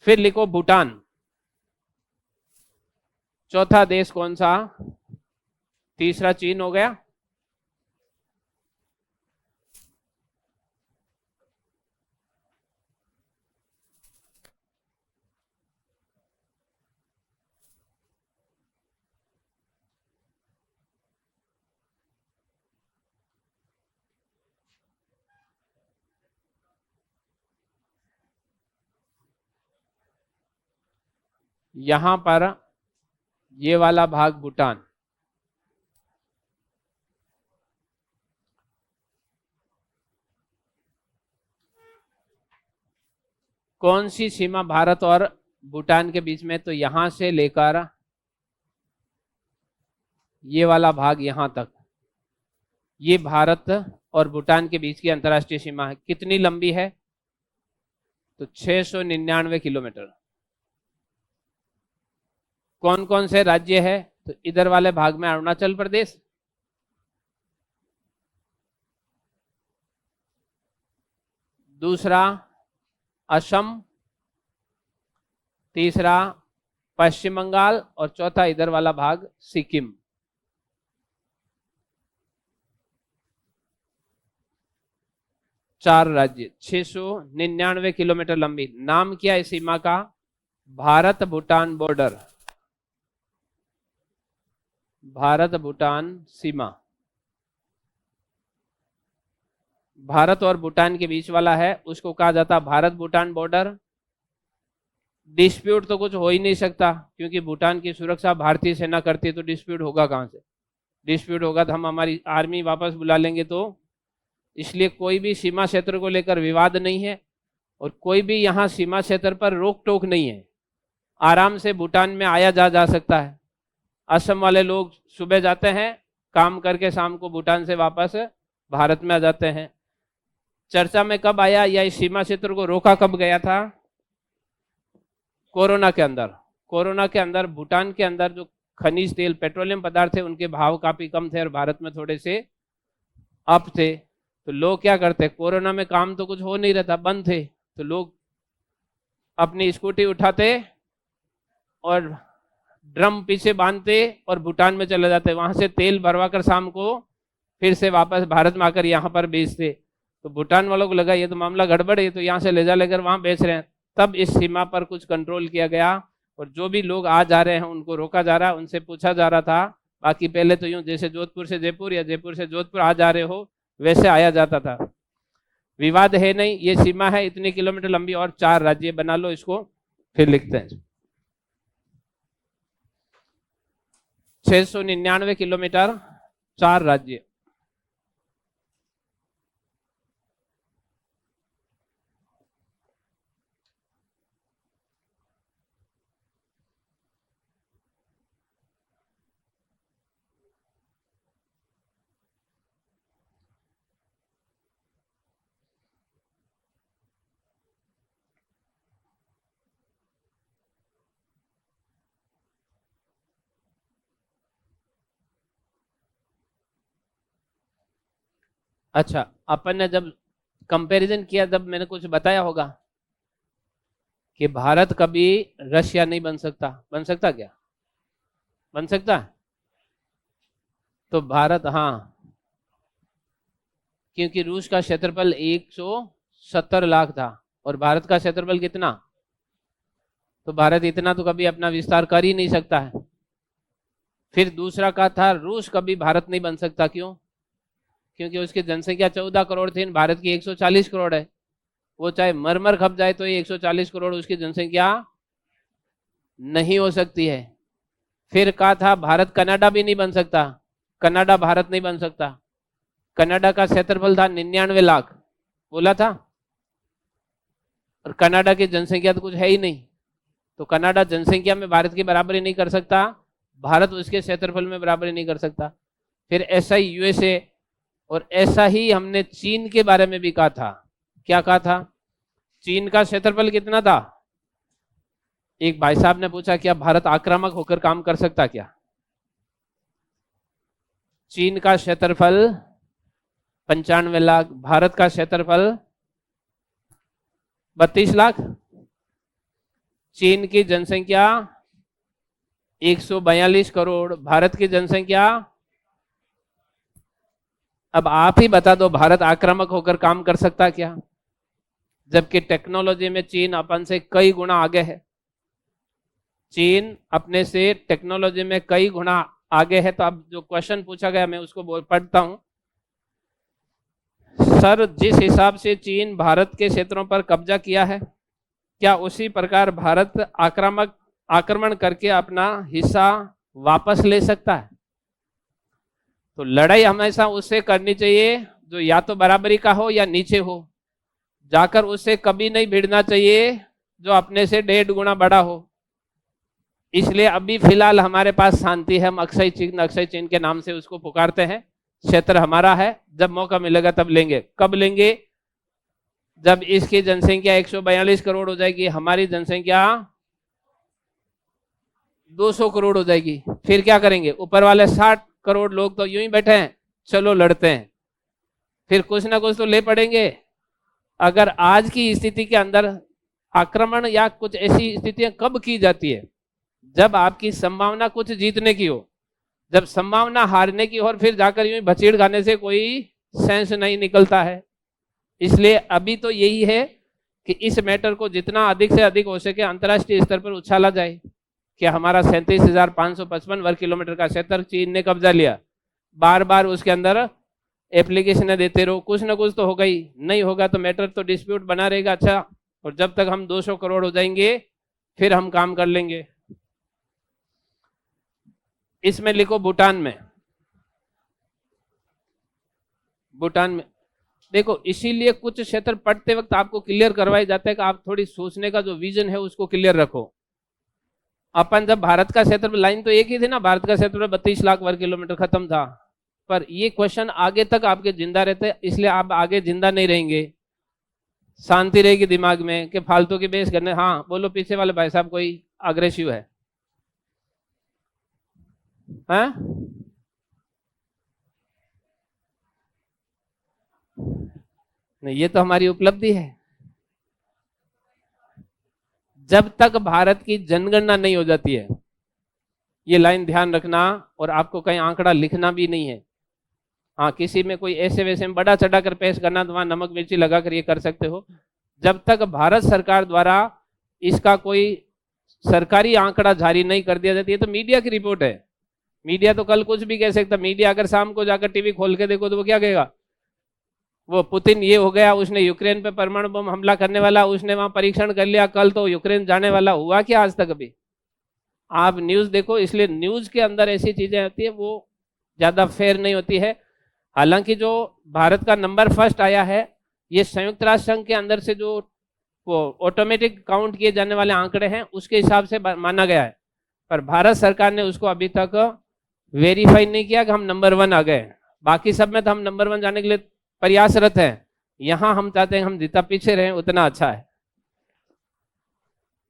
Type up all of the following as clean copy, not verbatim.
फिर लिखो भूटान। चौथा देश कौन सा? तीसरा चीन हो गया। यहां पर ये वाला भाग भूटान। कौन सी सीमा भारत और भूटान के बीच में? तो यहां से लेकर ये वाला भाग यहां तक, ये भारत और भूटान के बीच की अंतर्राष्ट्रीय सीमा है। कितनी लंबी है? तो 699 किलोमीटर। कौन कौन से राज्य है? तो इधर वाले भाग में अरुणाचल प्रदेश, दूसरा असम, तीसरा पश्चिम बंगाल और चौथा इधर वाला भाग सिक्किम। चार राज्य, 699 किलोमीटर लंबी। नाम क्या है सीमा का? भारत भूटान बॉर्डर, भारत भूटान सीमा। भारत और भूटान के बीच वाला है, उसको कहा जाता है भारत भूटान बॉर्डर। डिस्प्यूट तो कुछ हो ही नहीं सकता, क्योंकि भूटान की सुरक्षा भारतीय सेना करती है, तो डिस्प्यूट होगा कहां से? डिस्प्यूट होगा तो हम हमारी आर्मी वापस बुला लेंगे। तो इसलिए कोई भी सीमा क्षेत्र को लेकर विवाद नहीं है और कोई भी यहाँ सीमा क्षेत्र पर रोक टोक नहीं है। आराम से भूटान में आया जा सकता है। असम वाले लोग सुबह जाते हैं, काम करके शाम को भूटान से वापस भारत में आ जाते हैं। चर्चा में कब आया या इस सीमा क्षेत्र को रोका कब गया था? कोरोना के अंदर। कोरोना के अंदर भूटान के अंदर जो खनिज तेल पेट्रोलियम पदार्थ थे उनके भाव काफी कम थे और भारत में थोड़े से अप थे। तो लोग क्या करते, कोरोना में काम तो कुछ हो नहीं रहा था, बंद थे, तो लोग अपनी स्कूटी उठाते और ड्रम पीछे बांधते और भूटान में चले जाते, वहां से तेल भरवा कर शाम को फिर से वापस भारत में आकर यहाँ पर बेचते। तो भूटान वालों को लगा ये तो मामला गड़बड़ है, तो यहाँ से ले जा लेकर वहां बेच रहे हैं। तब इस सीमा पर कुछ कंट्रोल किया गया और जो भी लोग आ जा रहे हैं उनको रोका जा रहा है, उनसे पूछा जा रहा था। बाकी पहले तो यूं जैसे जोधपुर से जयपुर या जयपुर से जोधपुर आ जा रहे हो वैसे आया जाता था। विवाद है नहीं, ये सीमा है इतनी किलोमीटर लंबी और 4 राज्य बना लो इसको, फिर लिखते हैं 699 किलोमीटर 4 राज्य। अच्छा, अपन ने जब कंपैरिजन किया जब मैंने कुछ बताया होगा कि भारत कभी रशिया नहीं बन सकता। बन सकता क्या? बन सकता है? तो भारत, हाँ, क्योंकि रूस का क्षेत्रफल 170 लाख था और भारत का क्षेत्रफल कितना? तो भारत इतना तो कभी अपना विस्तार कर ही नहीं सकता है। फिर दूसरा का था रूस कभी भारत नहीं बन सकता। क्यों? क्योंकि उसकी जनसंख्या 14 करोड़ थी, भारत की 140 करोड़ है। वो चाहे मरमर खप जाए तो ये 140 करोड़ उसकी जनसंख्या नहीं हो सकती है। फिर कहा था भारत कनाडा भी नहीं बन सकता, कनाडा भारत नहीं बन सकता। कनाडा का क्षेत्रफल था 99 लाख बोला था, और कनाडा की जनसंख्या तो कुछ है ही नहीं, तो कनाडा जनसंख्या में भारत की बराबरी नहीं कर सकता, भारत उसके क्षेत्रफल में बराबरी नहीं कर सकता। फिर ऐसा ही यूएसए, और ऐसा ही हमने चीन के बारे में भी कहा था। क्या कहा था? चीन का क्षेत्रफल कितना था? एक भाई साहब ने पूछा क्या भारत आक्रामक होकर काम कर सकता क्या? चीन का क्षेत्रफल 95 लाख, भारत का क्षेत्रफल 32 लाख। चीन की जनसंख्या 142 करोड़, भारत की जनसंख्या, अब आप ही बता दो भारत आक्रामक होकर काम कर सकता क्या? जबकि टेक्नोलॉजी में चीन अपन से कई गुना आगे है। चीन अपने से टेक्नोलॉजी में कई गुना आगे है। तो अब जो क्वेश्चन पूछा गया मैं उसको पढ़ता हूं। सर, जिस हिसाब से चीन भारत के क्षेत्रों पर कब्जा किया है, क्या उसी प्रकार भारत आक्रमण करके अपना हिस्सा वापस ले सकता है? तो लड़ाई हमेशा उससे करनी चाहिए जो या तो बराबरी का हो या नीचे हो। जाकर उससे कभी नहीं भिड़ना चाहिए जो अपने से 1.5 गुना बड़ा हो। इसलिए अभी फिलहाल हमारे पास शांति है। हम अक्षय चीन के नाम से उसको पुकारते हैं। क्षेत्र हमारा है, जब मौका मिलेगा तब लेंगे। कब लेंगे? जब इसकी जनसंख्या 142 करोड़ हो जाएगी, हमारी जनसंख्या 200 करोड़ हो जाएगी। फिर क्या करेंगे? ऊपर वाले 60 करोड़ लोग तो यूं ही बैठे हैं, चलो लड़ते हैं। फिर कुछ ना कुछ तो ले पड़ेंगे। अगर आज की स्थिति के अंदर आक्रमण या कुछ ऐसी स्थितियां कब की जाती है? जब आपकी संभावना कुछ जीतने की हो। जब संभावना हारने की हो और फिर जाकर यूं भचीड़ खाने से कोई सेंस नहीं निकलता है। इसलिए अभी तो यही है कि इस मैटर को जितना अधिक से अधिक हो सके अंतर्राष्ट्रीय स्तर पर उछाला जाए कि हमारा 37,555 वर्ग किलोमीटर का क्षेत्र चीन ने कब्जा लिया। बार बार उसके अंदर एप्लीकेशन देते रहो, कुछ ना कुछ तो होगा ही। नहीं होगा तो मैटर तो डिस्प्यूट बना रहेगा। अच्छा, और जब तक हम 200 करोड़ हो जाएंगे फिर हम काम कर लेंगे। इसमें लिखो भूटान में। भूटान में देखो, इसीलिए कुछ क्षेत्र पढ़ते वक्त आपको क्लियर करवाए जाते हैं कि आप थोड़ी सोचने का जो विजन है उसको क्लियर रखो। अपन जब भारत का क्षेत्र, लाइन तो एक ही थी ना, भारत का क्षेत्र 32 लाख वर्ग किलोमीटर खत्म था। पर ये क्वेश्चन आगे तक आपके जिंदा रहते, इसलिए आप आगे जिंदा नहीं रहेंगे। शांति रहेगी दिमाग में कि फालतू की बेस करने। हाँ बोलो, पीछे वाले भाई साहब कोई अग्रेसिव है? हाँ, नहीं, ये तो हमारी उपलब्धि है। जब तक भारत की जनगणना नहीं हो जाती है, ये लाइन ध्यान रखना। और आपको कहीं आंकड़ा लिखना भी नहीं है। हाँ, किसी में कोई ऐसे वैसे में बड़ा चढ़ा कर पेश करना तो वहां नमक मिर्ची लगा कर ये कर सकते हो। जब तक भारत सरकार द्वारा इसका कोई सरकारी आंकड़ा जारी नहीं कर दिया जाती है, तो मीडिया की रिपोर्ट है। मीडिया तो कल कुछ भी कह सकता। मीडिया अगर शाम को जाकर टीवी खोल के देखो तो वो क्या कहेगा? वो पुतिन ये हो गया, उसने यूक्रेन पे परमाणु बम हमला करने वाला, उसने वहां परीक्षण कर लिया, कल तो यूक्रेन जाने वाला। हुआ क्या आज तक? अभी आप न्यूज देखो। इसलिए न्यूज के अंदर ऐसी चीजें होती है वो ज्यादा फेयर नहीं होती है। हालांकि जो भारत का नंबर फर्स्ट आया है, ये संयुक्त राष्ट्र संघ के अंदर से जो वो ऑटोमेटिक काउंट किए जाने वाले आंकड़े हैं उसके हिसाब से माना गया है। पर भारत सरकार ने उसको अभी तक वेरीफाई नहीं किया कि हम नंबर 1 आ गए। बाकी सब में तो हम नंबर 1 जाने के लिए प्रयासरत हैं। यहां हम चाहते हैं हम जितना पीछे रहें उतना अच्छा है।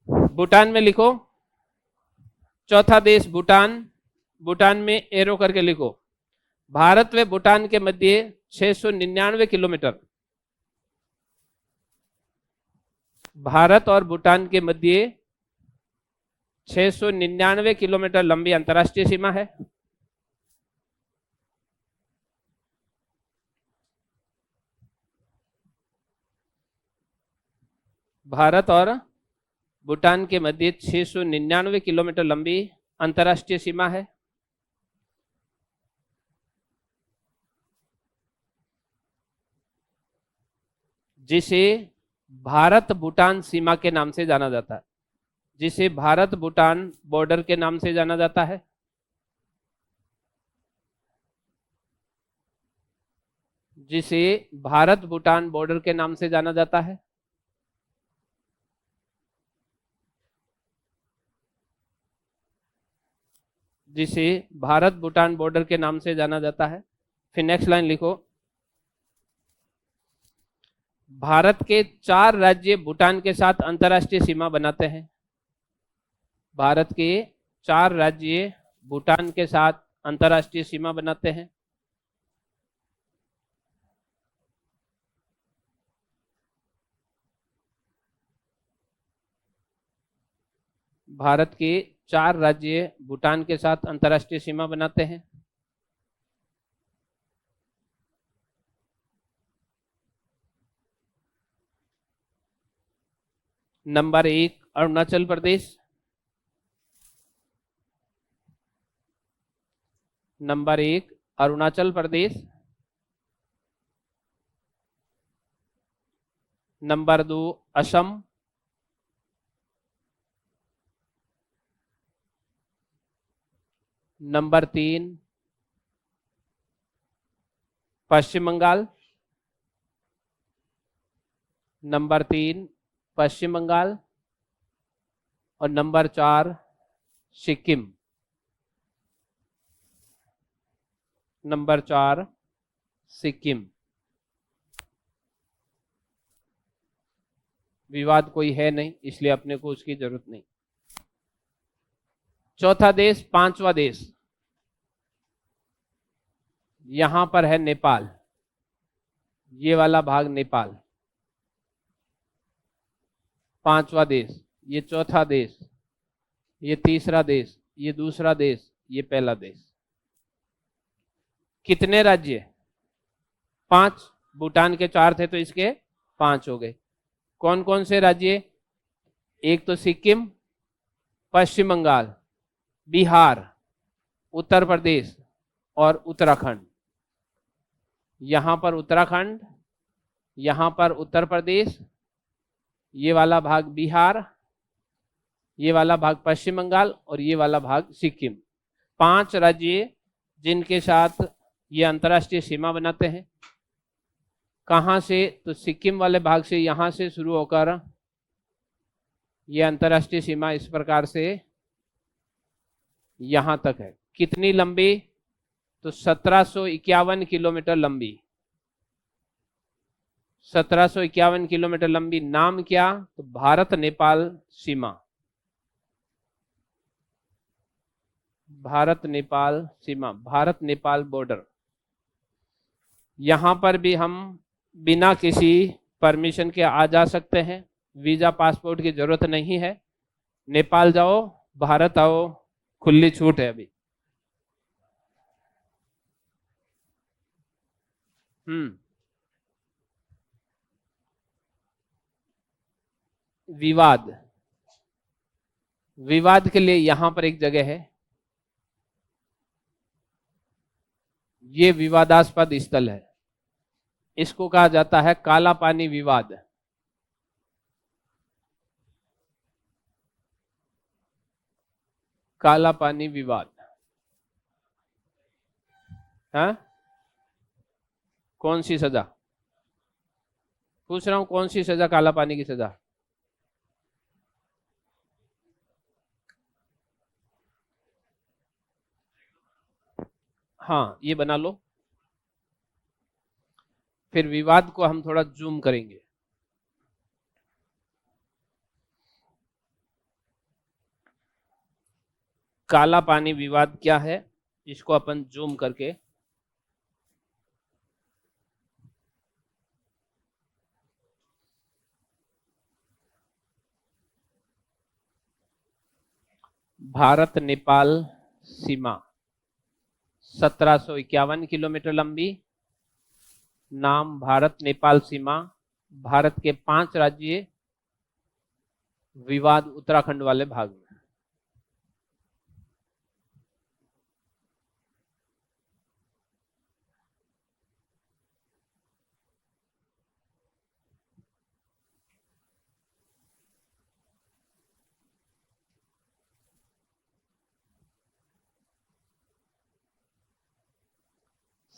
भूटान में लिखो, चौथा देश भूटान। भूटान में एरो करके लिखो। भारत व भूटान के मध्य 699 किलोमीटर, भारत और भूटान के मध्य 699 किलोमीटर लंबी अंतर्राष्ट्रीय सीमा है। भारत और भूटान के मध्य 699 किलोमीटर लंबी अंतर्राष्ट्रीय सीमा है। जिसे भारत भूटान सीमा के नाम से जाना जाता है। जिसे भारत भूटान बॉर्डर के नाम से जाना जाता है। जिसे भारत भूटान बॉर्डर के नाम से जाना जाता है। जिसे भारत भूटान बॉर्डर के नाम से जाना जाता है। फिर नेक्स्ट लाइन लिखो। भारत के 4 राज्य भूटान के साथ अंतर्राष्ट्रीय सीमा बनाते हैं। भारत के 4 राज्य भूटान के साथ अंतर्राष्ट्रीय सीमा बनाते हैं। भारत के 4 राज्य भूटान के साथ अंतर्राष्ट्रीय सीमा बनाते हैं। Number 1 Arunachal Pradesh, number 1 Arunachal Pradesh, number 2 Assam, number 3 पश्चिम बंगाल, नंबर 3 पश्चिम बंगाल, और नंबर 4 सिक्किम, नंबर 4 सिक्किम। विवाद कोई है नहीं, इसलिए अपने को उसकी जरूरत नहीं। चौथा देश, पांचवा देश, यहां पर है नेपाल। ये वाला भाग नेपाल, पांचवा देश। ये चौथा देश, ये तीसरा देश, ये दूसरा देश, ये पहला देश। कितने राज्य? 5। भूटान के 4 थे तो इसके 5 हो गए। कौन कौन से राज्य? एक तो सिक्किम, पश्चिम बंगाल, बिहार, उत्तर प्रदेश और उत्तराखंड। यहां पर उत्तराखंड, यहां पर उत्तर प्रदेश, ये वाला भाग बिहार, ये वाला भाग पश्चिम बंगाल और ये वाला भाग सिक्किम। 5 राज्य जिनके साथ ये अंतर्राष्ट्रीय सीमा बनाते हैं। कहां से? तो सिक्किम वाले भाग से, यहां से शुरू होकर ये अंतर्राष्ट्रीय सीमा इस प्रकार से यहां तक है। कितनी लंबी? तो 1751 किलोमीटर लंबी, 1751 किलोमीटर लंबी। नाम क्या? तो भारत नेपाल सीमा, भारत नेपाल सीमा, भारत नेपाल बॉर्डर। यहां पर भी हम बिना किसी परमिशन के आ जा सकते हैं, वीजा पासपोर्ट की जरूरत नहीं है। नेपाल जाओ, भारत आओ, खुली छूट है अभी। विवाद, विवाद के लिए यहां पर एक जगह है, ये विवादास्पद स्थल है। इसको कहा जाता है काला पानी विवाद। काला पानी विवाद। हाँ, कौन सी सजा? पूछ रहा हूं, कौन सी सजा? काला पानी की सजा। हाँ, ये बना लो। फिर विवाद को हम थोड़ा जूम करेंगे। काला पानी विवाद क्या है, इसको अपन जूम करके भारत नेपाल सीमा 1751 किलोमीटर लंबी। नाम भारत नेपाल सीमा। भारत के 5 राज्य, विवाद उत्तराखंड वाले भाग में।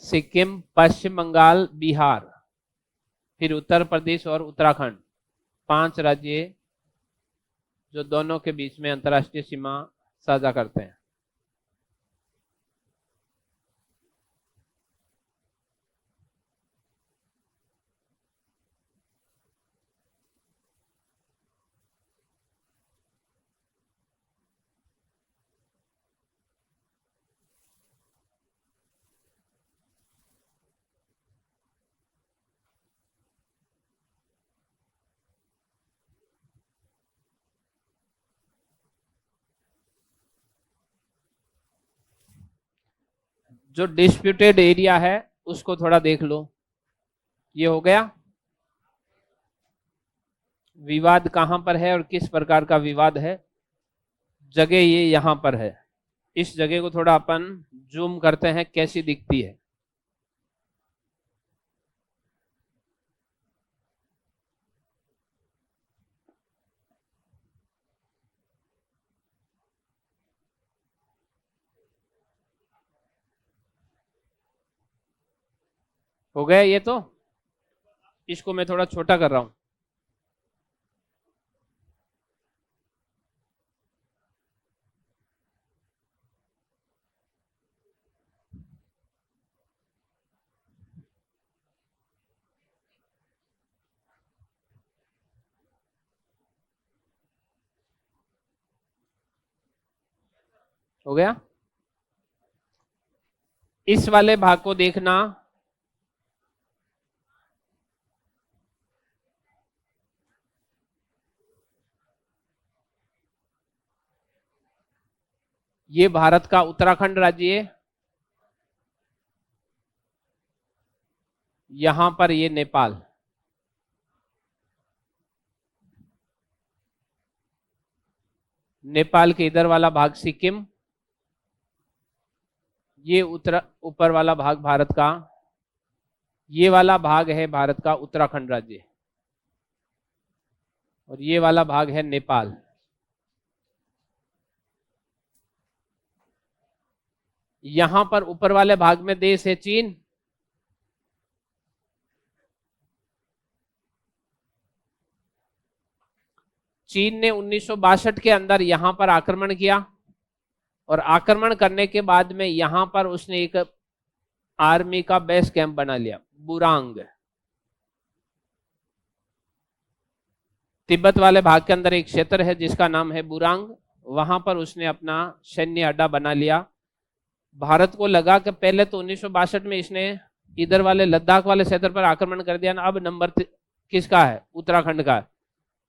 सिक्किम, पश्चिम बंगाल, बिहार, फिर उत्तर प्रदेश और उत्तराखंड। 5 राज्य जो दोनों के बीच में अंतर्राष्ट्रीय सीमा साझा करते हैं। जो डिस्प्यूटेड एरिया है उसको थोड़ा देख लो। ये हो गया। विवाद कहां पर है और किस प्रकार का विवाद है? जगह ये यहां पर है। इस जगह को थोड़ा अपन जूम करते हैं कैसी दिखती है। हो गया ये तो। इसको मैं थोड़ा छोटा कर रहा हूं। हो गया। इस वाले भाग को देखना। ये भारत का उत्तराखंड राज्य है। यहां पर ये नेपाल। नेपाल के इधर वाला भाग सिक्किम। ये ऊपर वाला भाग भारत का, ये वाला भाग है भारत का उत्तराखंड राज्य, और ये वाला भाग है नेपाल। यहां पर ऊपर वाले भाग में देश है चीन। चीन ने 1962 के अंदर यहां पर आक्रमण किया, और आक्रमण करने के बाद में यहां पर उसने एक आर्मी का बेस कैंप बना लिया, बुरांग। तिब्बत वाले भाग के अंदर एक क्षेत्र है जिसका नाम है बुरांग। वहां पर उसने अपना सैन्य अड्डा बना लिया। भारत को लगा कि पहले तो 1962 में इसने इधर वाले लद्दाख वाले क्षेत्र पर आक्रमण कर दिया ना, अब नंबर किसका है? उत्तराखंड का।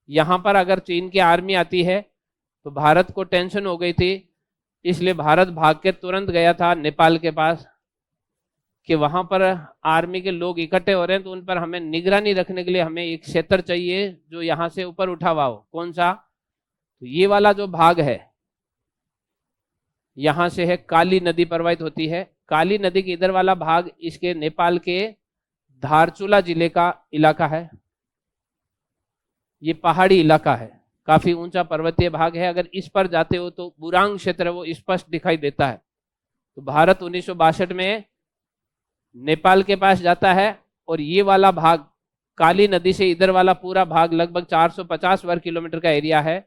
यहां पर अगर चीन की आर्मी आती है तो भारत को टेंशन हो गई थी, इसलिए भारत भाग के तुरंत गया था नेपाल के पास कि वहां पर आर्मी के लोग इकट्ठे हो रहे हैं, तो उन पर हमें निगरानी रखने के लिए हमें एक क्षेत्र चाहिए जो यहां से ऊपर उठा हुआ हो। कौन सा? तो ये वाला जो भाग है, यहां से है काली नदी प्रवाहित होती है। काली नदी के इधर वाला भाग इसके नेपाल के धारचूला जिले का इलाका है। ये पहाड़ी इलाका है, काफी ऊंचा पर्वतीय भाग है। अगर इस पर जाते हो तो बुरांग क्षेत्र वो स्पष्ट दिखाई देता है। तो भारत 1962 में नेपाल के पास जाता है, और ये वाला भाग काली नदी से इधर वाला पूरा भाग लगभग 450 वर्ग किलोमीटर का एरिया है।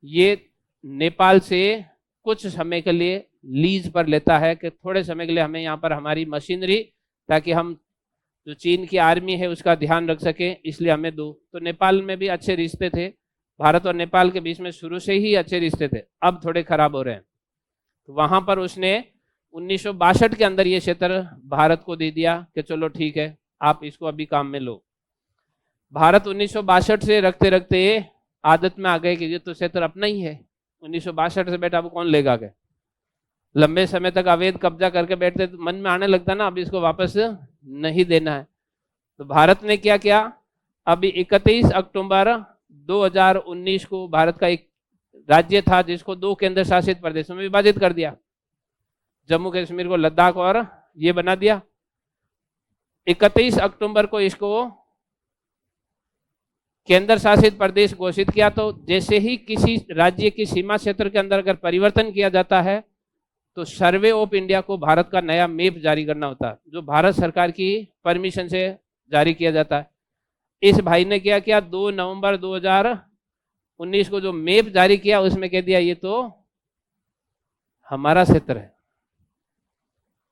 ये नेपाल से कुछ समय के लिए लीज पर लेता है कि थोड़े समय के लिए हमें यहाँ पर हमारी मशीनरी, ताकि हम जो चीन की आर्मी है उसका ध्यान रख सके, इसलिए हमें दो। तो नेपाल में भी अच्छे रिश्ते थे, भारत और नेपाल के बीच में शुरू से ही अच्छे रिश्ते थे, अब थोड़े खराब हो रहे हैं। तो वहां पर उसने 1962 के अंदर ये क्षेत्र भारत को दे दिया कि चलो ठीक है, आप इसको अभी काम में लो। भारत 1962 से रखते रखते आदत में आ गए कि ये तो क्षेत्र अपना ही है। 1962 से बेटा अब कौन लेगा के? लंबे समय तक अवैध कब्जा करके बैठते तो मन में आने लगता ना, अब इसको वापस नहीं देना है। तो भारत ने क्या किया, अभी 31 अक्टूबर 2019 को भारत का एक राज्य था जिसको 2 केंद्र शासित प्रदेशों में विभाजित कर दिया। जम्मू कश्मीर को लद्दाख और ये बना दिया। 31 अक्टूबर को इसको केंद्र शासित प्रदेश घोषित किया। तो जैसे ही किसी राज्य की सीमा क्षेत्र के अंदर अगर परिवर्तन किया जाता है तो सर्वे ऑफ इंडिया को भारत का नया मैप जारी करना होता है, जो भारत सरकार की परमिशन से जारी किया जाता है। इस भाई ने क्या किया, 2 नवंबर 2019 को जो मैप जारी किया उसमें कह दिया ये तो हमारा क्षेत्र है।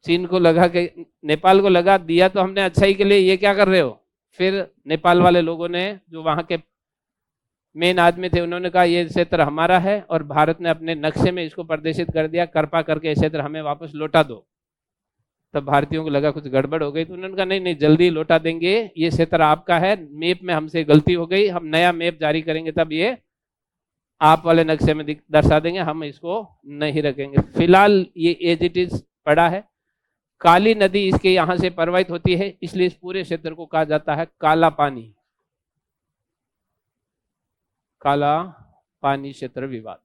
चीन को लगा कि, नेपाल को लगा दिया तो हमने अच्छाई के लिए, ये क्या कर रहे हो? फिर नेपाल वाले लोगों ने, जो वहां के मेन आदमी थे, उन्होंने कहा ये क्षेत्र हमारा है, और भारत ने अपने नक्शे में इसको प्रदर्शित कर दिया, कृपा करके क्षेत्र हमें वापस लौटा दो। तब भारतीयों को लगा कुछ गड़बड़ हो गई, तो उन्होंने कहा नहीं नहीं जल्दी लौटा देंगे, ये क्षेत्र आपका है, मैप में हमसे गलती हो गई, हम नया मैप जारी करेंगे तब ये आप वाले नक्शे में दर्शा देंगे, हम इसको नहीं रखेंगे। फिलहाल ये एज इट इज पड़ा है। काली नदी इसके यहां से प्रवाहित होती है, इसलिए इस पूरे क्षेत्र को कहा जाता है काला पानी, काला पानी क्षेत्र विवाद।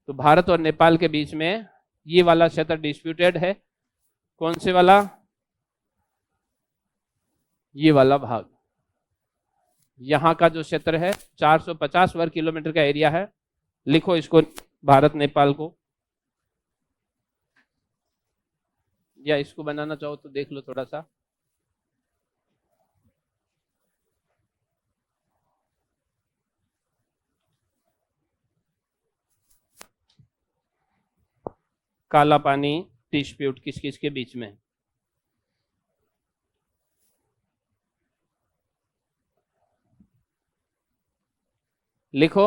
तो भारत और नेपाल के बीच में ये वाला क्षेत्र डिस्प्यूटेड है। कौन से वाला? ये वाला भाग। यहां का जो क्षेत्र है 450 वर्ग किलोमीटर का एरिया है। लिखो इसको, भारत नेपाल को, या इसको बनाना चाहो तो देख लो थोड़ा सा। काला पानी डिस्प्यूट किस किस के बीच में? लिखो।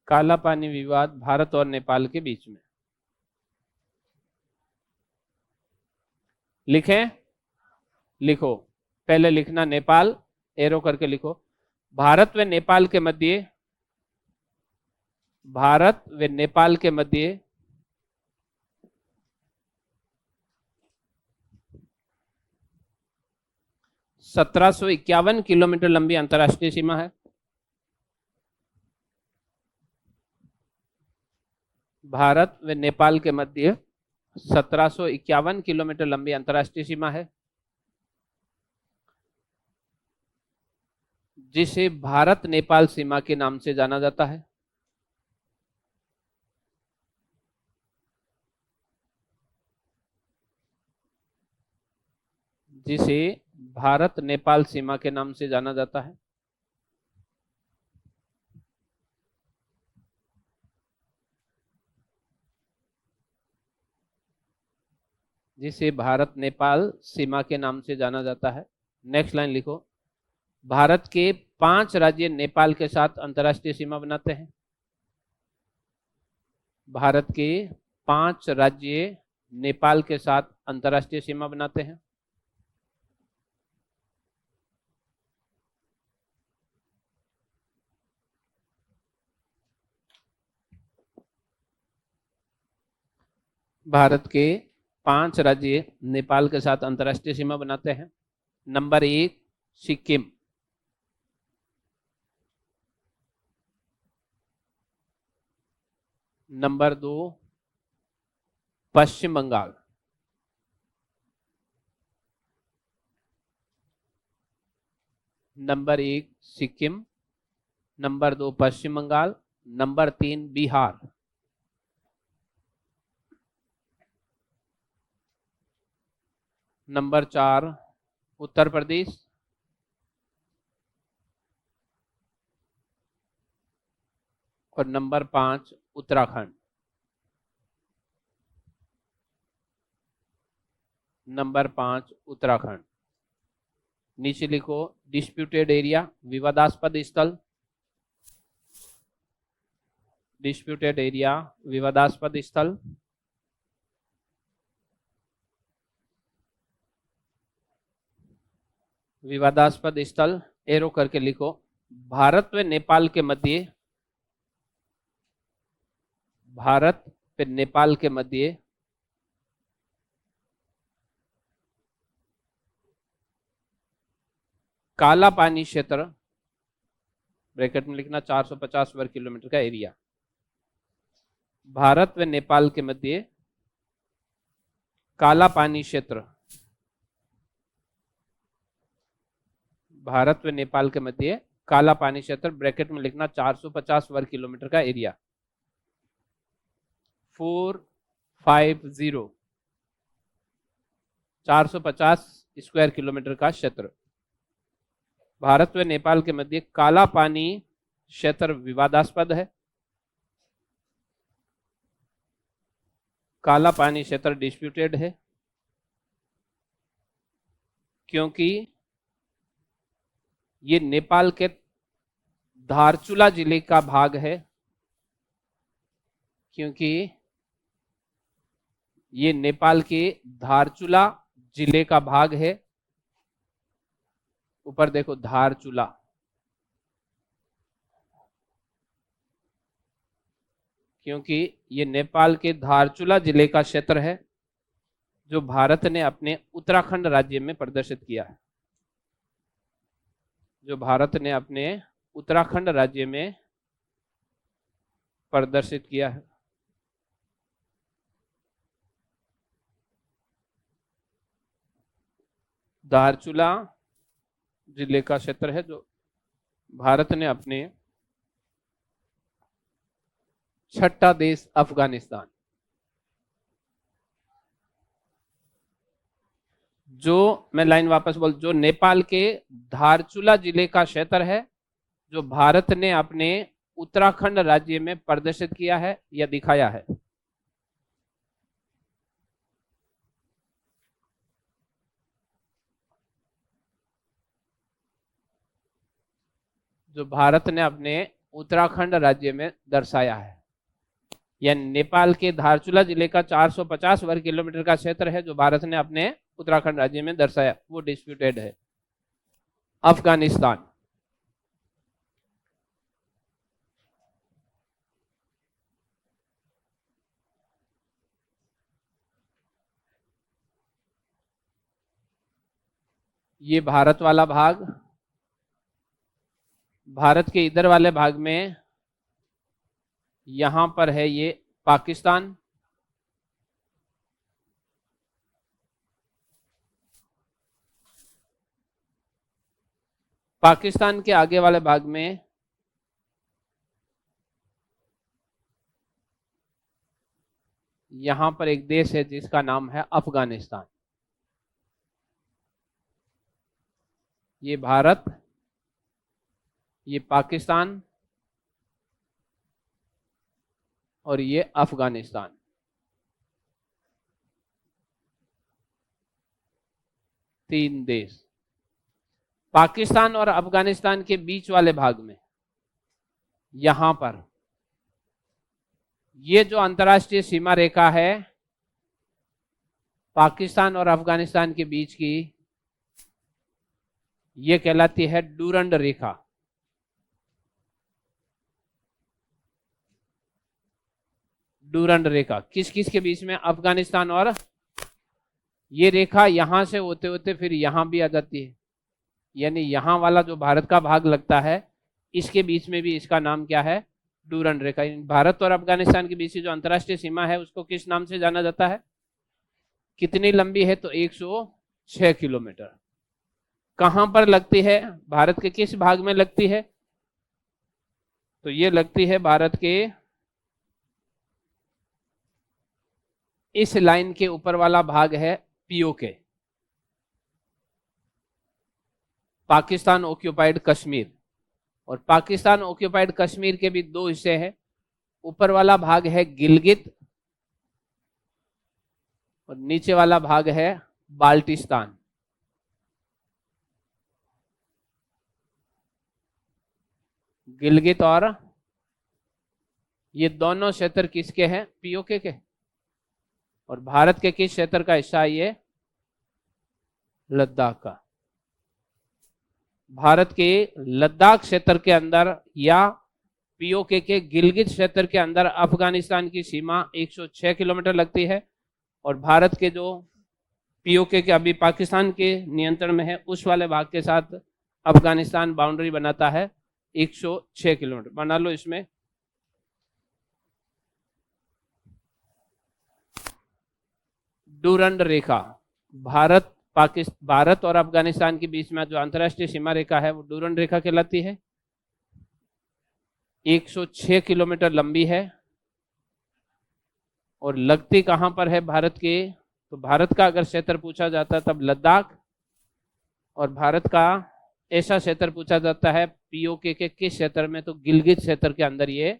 काला पानी विवाद भारत और नेपाल के बीच में। लिखें? लिखो। पहले लिखना नेपाल, एरो करके लिखो। भारत व नेपाल के मध्य, भारत व नेपाल के मध्य 1751 किलोमीटर लंबी अंतर्राष्ट्रीय सीमा है। भारत व नेपाल के मध्य 1751 किलोमीटर लंबी अंतर्राष्ट्रीय सीमा है, जिसे भारत नेपाल सीमा के नाम से जाना जाता है। जिसे भारत नेपाल सीमा के नाम से जाना जाता है। जिसे भारत नेपाल सीमा के नाम से जाना जाता है। नेक्स्ट लाइन लिखो। भारत के 5 राज्य नेपाल के साथ अंतर्राष्ट्रीय सीमा बनाते हैं। भारत के 5 राज्य नेपाल के साथ अंतर्राष्ट्रीय सीमा बनाते हैं। भारत के 5 राज्य नेपाल के साथ अंतर्राष्ट्रीय सीमा बनाते हैं। नंबर 1 सिक्किम, नंबर 2 पश्चिम बंगाल, नंबर 1 सिक्किम, नंबर 2 पश्चिम बंगाल, नंबर 3 बिहार, नंबर 4 उत्तर प्रदेश, और नंबर 5 उत्तराखंड। नंबर 5 उत्तराखंड। नीचे लिखो डिस्प्यूटेड एरिया, विवादास्पद स्थल। डिस्प्यूटेड एरिया, विवादास्पद स्थल। विवादास्पद स्थल एरो करके लिखो। भारत व नेपाल के मध्य, भारत व नेपाल के मध्य काला पानी क्षेत्र, ब्रैकेट में लिखना 450 वर्ग किलोमीटर का एरिया। भारत व नेपाल के मध्य काला पानी क्षेत्र, भारत व नेपाल के मध्य काला पानी क्षेत्र, ब्रैकेट में लिखना 450 वर्ग किलोमीटर का एरिया। 450, 450 स्क्वायर किलोमीटर का क्षेत्र। भारत व नेपाल के मध्य काला पानी क्षेत्र विवादास्पद है। काला पानी क्षेत्र डिस्प्यूटेड है क्योंकि ये नेपाल के धारचूला जिले का भाग है, क्योंकि ये नेपाल के धारचूला जिले का भाग है। ऊपर देखो धारचूला, क्योंकि ये नेपाल के धारचूला जिले का क्षेत्र है जो भारत ने अपने उत्तराखंड राज्य में प्रदर्शित किया है, जो भारत ने अपने उत्तराखंड राज्य में प्रदर्शित किया है। धारचूला जिले का क्षेत्र है जो भारत ने अपने छठा देश अफगानिस्तान, जो मैं लाइन वापस बोल, जो नेपाल के धारचूला जिले का क्षेत्र है जो भारत ने अपने उत्तराखंड राज्य में प्रदर्शित किया है या दिखाया है। जो भारत ने अपने उत्तराखंड राज्य में दर्शाया है, या नेपाल के धारचूला जिले का 450 वर्ग किलोमीटर का क्षेत्र है जो भारत ने अपने उत्तराखंड राज्य में दर्शाया, वो डिस्प्यूटेड है। अफगानिस्तान, ये भारत वाला भाग, भारत के इधर वाले भाग में यहां पर है ये पाकिस्तान, पाकिस्तान के आगे वाले भाग में यहां पर एक देश है जिसका नाम है अफगानिस्तान। ये भारत, ये पाकिस्तान और ये अफगानिस्तान। तीन देश। पाकिस्तान और अफगानिस्तान के बीच वाले भाग में यहां पर ये जो अंतर्राष्ट्रीय सीमा रेखा है पाकिस्तान और अफगानिस्तान के बीच की, ये कहलाती है डूरंड रेखा। डूरंड रेखा किस किस के बीच में? अफगानिस्तान और, ये रेखा यहां से होते होते फिर यहां भी आ जाती है, यानी यहां वाला जो भारत का भाग लगता है इसके बीच में भी इसका नाम क्या है? डूरंड रेखा। भारत और अफगानिस्तान के बीच की जो अंतर्राष्ट्रीय सीमा है उसको किस नाम से जाना जाता है? कितनी लंबी है? तो 106 किलोमीटर। कहां पर लगती है? भारत के किस भाग में लगती है? तो ये लगती है भारत के इस लाइन के ऊपर वाला भाग है पीओके, पाकिस्तान ऑक्यूपाइड कश्मीर। और पाकिस्तान ऑक्यूपाइड कश्मीर के भी दो हिस्से हैं, ऊपर वाला भाग है गिलगित और नीचे वाला भाग है बाल्टिस्तान। गिलगित और ये दोनों क्षेत्र किसके हैं? पीओके के। और भारत के किस क्षेत्र का हिस्सा है ये? लद्दाख का। भारत के लद्दाख क्षेत्र के अंदर या पीओके के गिलगित क्षेत्र के अंदर अफगानिस्तान की सीमा 106 किलोमीटर लगती है, और भारत के जो पीओके के अभी पाकिस्तान के नियंत्रण में है उस वाले भाग के साथ अफगानिस्तान बाउंड्री बनाता है 106 किलोमीटर। बना लो इसमें। डूरंड रेखा, भारत और अफगानिस्तान के बीच में जो अंतर्राष्ट्रीय सीमा रेखा है वो डूरंड रेखा कहलाती है। 106 किलोमीटर लंबी है और लगती कहां पर है भारत के? तो भारत का अगर क्षेत्र पूछा जाता है तब लद्दाख, और भारत का ऐसा क्षेत्र पूछा जाता है पीओके के किस क्षेत्र में? तो गिलगित क्षेत्र के अंदर ये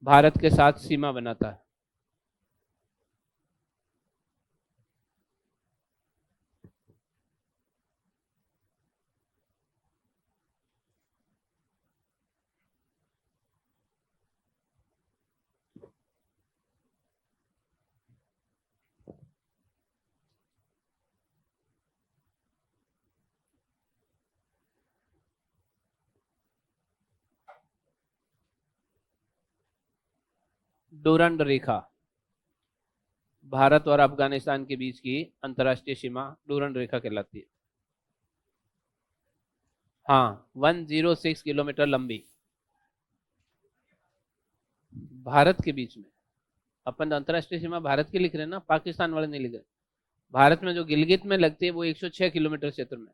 भारत के साथ सीमा बनाता है। डोरंड रेखा, भारत और अफगानिस्तान के बीच की अंतर्राष्ट्रीय सीमा डोरंड रेखा कहलाती है। हाँ, 106 किलोमीटर लंबी, भारत के बीच में। अपन अंतर्राष्ट्रीय सीमा भारत की लिख रहे हैं ना, पाकिस्तान वाले नहीं लिख रहे। भारत में जो गिलगित में लगती है वो 106 किलोमीटर क्षेत्र में।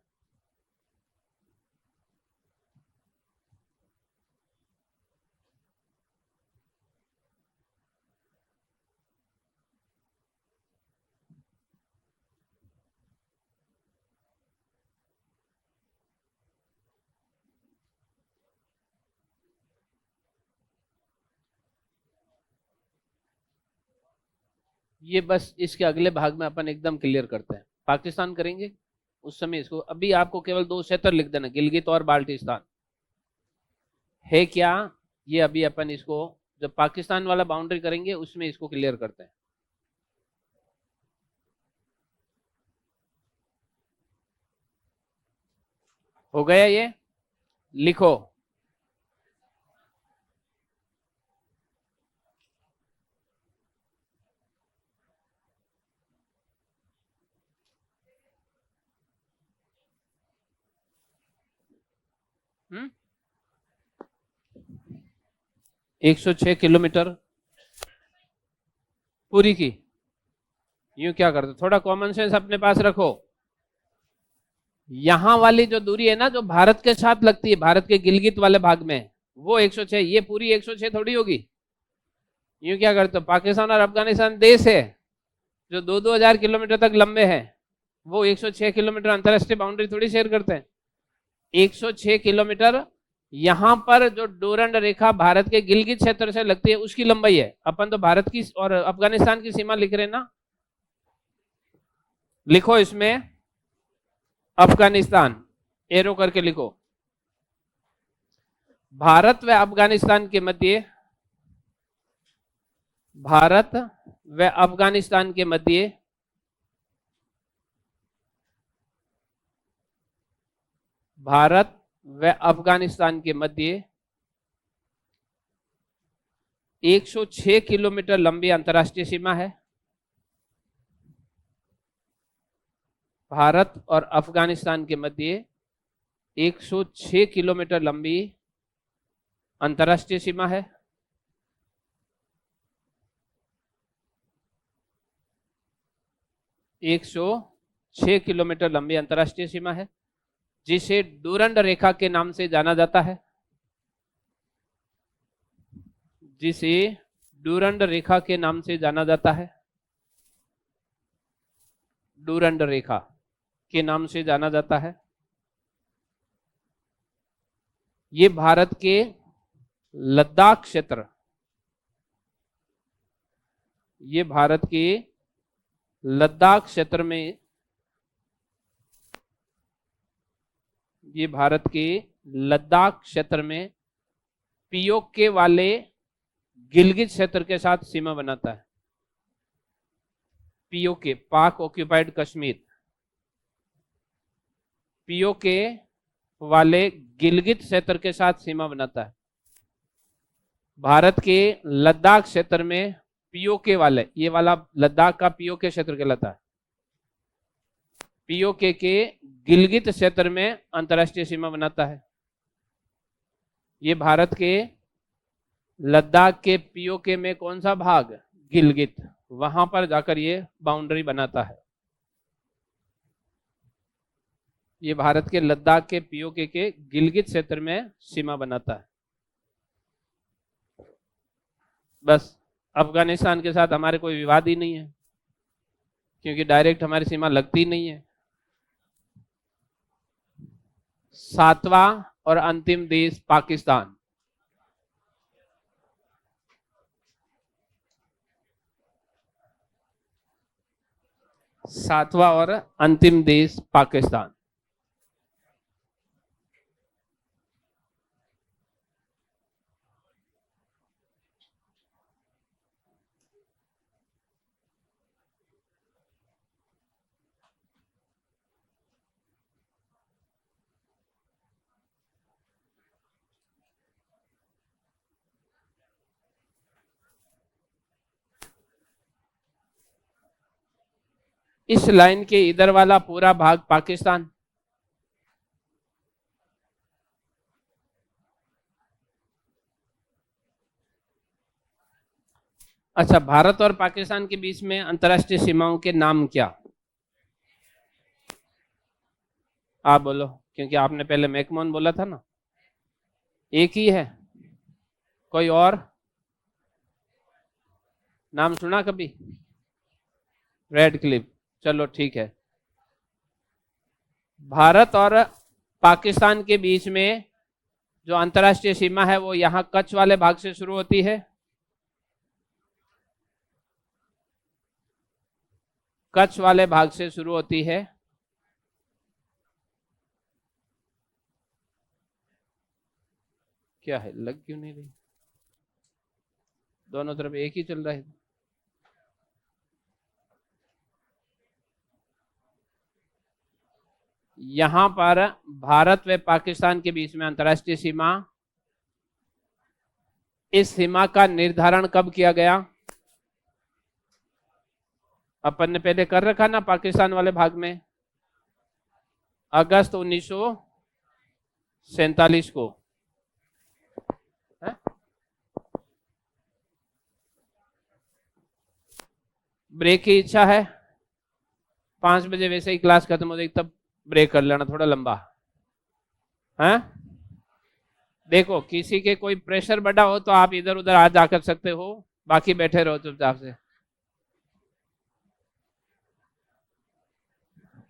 ये बस इसके अगले भाग में अपन एकदम क्लियर करते हैं, पाकिस्तान करेंगे उस समय इसको। अभी आपको केवल दो क्षेत्र लिख देना, गिलगित और बाल्टिस्तान है क्या, ये अभी अपन इसको जब पाकिस्तान वाला बाउंड्री करेंगे उसमें इसको क्लियर करते हैं। हो गया ये, लिखो। हम्म 106 किलोमीटर पूरी की। यूं क्या करते, थोड़ा कॉमन सेंस अपने पास रखो। यहां वाली जो दूरी है ना, जो भारत के साथ लगती है, भारत के गिलगित वाले भाग में, वो 106, ये पूरी 106 थोड़ी होगी। यूं क्या करते, पाकिस्तान और अफगानिस्तान देश है जो 2-2 हजार किलोमीटर तक लंबे हैं, वो 106 किलोमीटर अंतरराष्ट्रीय बाउंड्री थोड़ी शेयर करते हैं। 106 किलोमीटर यहां पर जो डोरंड रेखा भारत के गिलगित क्षेत्र से लगती है उसकी लंबाई है। अपन तो भारत की और अफगानिस्तान की सीमा लिख रहे हैं ना, लिखो इसमें अफगानिस्तान, एरो करके लिखो। भारत व अफगानिस्तान के मध्य, भारत व अफगानिस्तान के मध्य भारत व अफगानिस्तान के मध्य 106 किलोमीटर लंबी अंतर्राष्ट्रीय सीमा है। भारत और अफगानिस्तान के मध्य 106 किलोमीटर लंबी अंतर्राष्ट्रीय सीमा है। एक सौ 6 किलोमीटर लंबी अंतर्राष्ट्रीय सीमा है, जिसे डोरंड रेखा के नाम से जाना जाता है, जिसे डोरंड रेखा के नाम से जाना जाता है, डोरंड रेखा के नाम से जाना जाता है। ये भारत के लद्दाख क्षेत्र, ये भारत के लद्दाख क्षेत्र में, ये भारत के लद्दाख क्षेत्र में पीओके वाले गिलगित क्षेत्र के साथ सीमा बनाता है। पीओके, पाक ऑक्यूपाइड कश्मीर, पीओके वाले गिलगित क्षेत्र के साथ सीमा बनाता है। भारत के लद्दाख क्षेत्र में पीओके वाले, ये वाला लद्दाख का पीओके क्षेत्र कहलाता है। पीओके के गिलगित क्षेत्र में अंतर्राष्ट्रीय सीमा बनाता है। ये भारत के लद्दाख के पीओके में कौन सा भाग, गिलगित, वहां पर जाकर ये बाउंड्री बनाता है। ये भारत के लद्दाख के पीओके के गिलगित क्षेत्र में सीमा बनाता है। बस अफगानिस्तान के साथ हमारे कोई विवाद ही नहीं है, क्योंकि डायरेक्ट हमारी सीमा लगती नहीं है। सातवां और अंतिम देश पाकिस्तान, सातवां और अंतिम देश पाकिस्तान। इस लाइन के इधर वाला पूरा भाग पाकिस्तान, अच्छा भारत और पाकिस्तान के बीच में अंतर्राष्ट्रीय सीमाओं के नाम क्या? आप बोलो, क्योंकि आपने पहले मैकमोहन बोला था ना। एक ही है, कोई और नाम सुना कभी? रेड क्लिफ, चलो ठीक है। भारत और पाकिस्तान के बीच में जो अंतर्राष्ट्रीय सीमा है वो यहां कच्छ वाले भाग से शुरू होती है, कच्छ वाले भाग से शुरू होती है। क्या है, लग क्यों नहीं रही? दोनों तरफ एक ही चल रहा है। यहां पर भारत व पाकिस्तान के बीच में अंतर्राष्ट्रीय सीमा, इस सीमा का निर्धारण कब किया गया? अपन ने पहले कर रखा ना पाकिस्तान वाले भाग में, अगस्त 1947 को। ब्रेक की इच्छा है? 5 बजे वैसे ही क्लास खत्म हो जाएगी, तब ब्रेक कर लेना थोड़ा लंबा है। देखो किसी के कोई प्रेशर बढ़ा हो तो आप इधर उधर आ जा कर सकते हो, बाकी बैठे रहो चुपचाप से।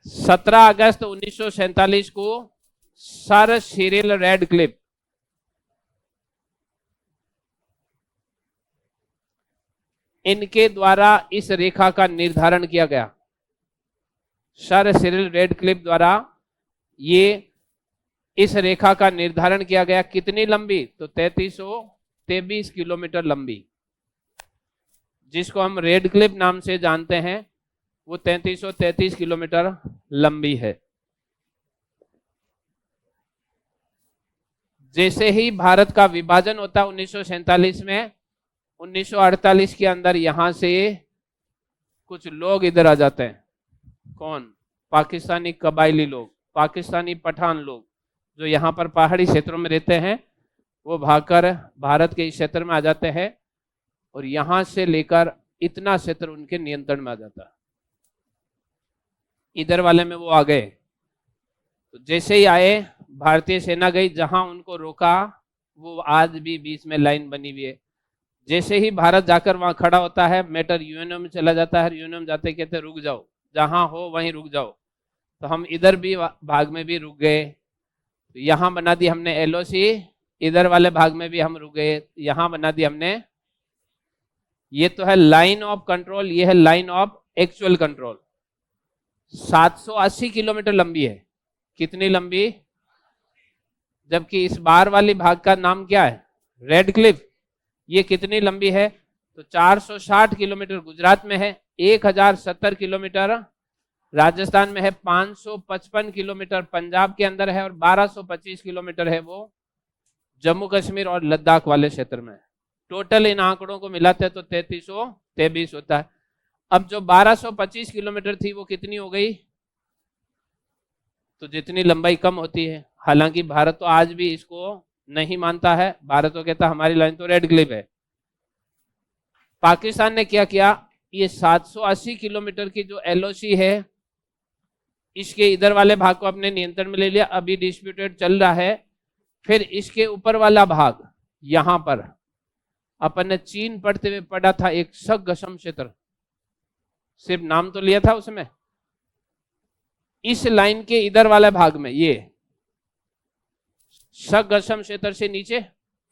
17 अगस्त 1947 को सर सिरिल रेडक्लिफ इनके द्वारा इस रेखा का निर्धारण किया गया। सर सिरिल रेडक्लिफ द्वारा ये इस रेखा का निर्धारण किया गया। कितनी लंबी? तो 3323 किलोमीटर लंबी, जिसको हम रेडक्लिफ नाम से जानते हैं, वो 3333 किलोमीटर लंबी है। जैसे ही भारत का विभाजन होता है 1947 में, 1948 के अंदर यहां से कुछ लोग इधर आ जाते हैं। कौन? पाकिस्तानी कबायली लोग, पाकिस्तानी पठान लोग, जो यहाँ पर पहाड़ी क्षेत्रों में रहते हैं, वो भागकर भारत के इस क्षेत्र में आ जाते हैं और यहां से लेकर इतना क्षेत्र उनके नियंत्रण में आ जाता है। इधर वाले में वो आ गए, तो जैसे ही आए भारतीय सेना गई, जहां उनको रोका वो आज भी बीच में लाइन बनी हुई है। जैसे ही भारत जाकर वहां खड़ा होता है, मैटर यूएनओ में चला जाता है, यूएनओ में जाते कहते रुक जाओ, जहां हो वहीं रुक जाओ। तो हम इधर भी भाग में भी रुक गए, तो यहां बना दी हमने एलओसी, इधर वाले भाग में भी हम रुक गए, यहां बना दी हमने। ये तो है लाइन ऑफ कंट्रोल, ये है line of actual control. 780 kilometre लंबी है। कितनी लंबी? जबकि इस बार वाली भाग का नाम क्या है? Red Cliff. ये कितनी लंबी है? तो 460 किलोमीटर गुजरात में है, 1070 किलोमीटर राजस्थान में है, 555 किलोमीटर पंजाब के अंदर है और 1225 किलोमीटर है वो जम्मू कश्मीर और लद्दाख वाले क्षेत्र में। टोटल इन आंकड़ों को मिलाते हैं तो 3323 होता है। अब जो 1225 किलोमीटर थी वो कितनी हो गई? तो जितनी लंबाई कम होती है, हालांकि भारत तो आज भी इसको नहीं मानता है, भारत तो कहता हमारी लाइन तो रेड क्लिफ है। पाकिस्तान ने क्या किया, ये 780 किलोमीटर की जो एलओसी है, इसके इधर वाले भाग को अपने नियंत्रण में ले लिया, अभी डिस्प्यूटेड चल रहा है। फिर इसके ऊपर वाला भाग, यहां पर अपन ने चीन पढ़ते हुए पढ़ा था एक सगसम क्षेत्र, सिर्फ नाम तो लिया था उसमें। इस लाइन के इधर वाले भाग में ये सगसम क्षेत्र से नीचे,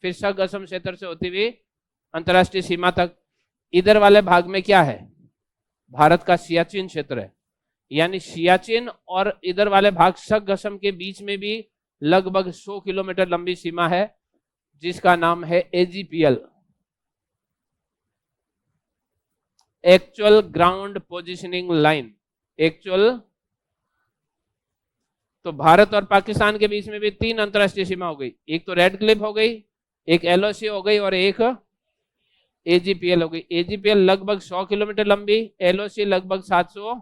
फिर सगसम क्षेत्र से होती हुई अंतर्राष्ट्रीय सीमा तक, इधर वाले भाग में क्या है? भारत का सियाचिन क्षेत्र है। यानी सियाचिन और इधर वाले भाग सगसम के बीच में भी लगभग 100 किलोमीटर लंबी सीमा है, जिसका नाम है AGPL, actual ground positioning line. Actual, तो भारत और पाकिस्तान के बीच में भी 3 अंतर्राष्ट्रीय सीमा हो गई, एक तो रेड क्लिफ हो गई, एक एलओसी हो गई और एक एजीपीएल हो गई। एजीपीएल लगभग 100 किलोमीटर लंबी, एलओसी लगभग 700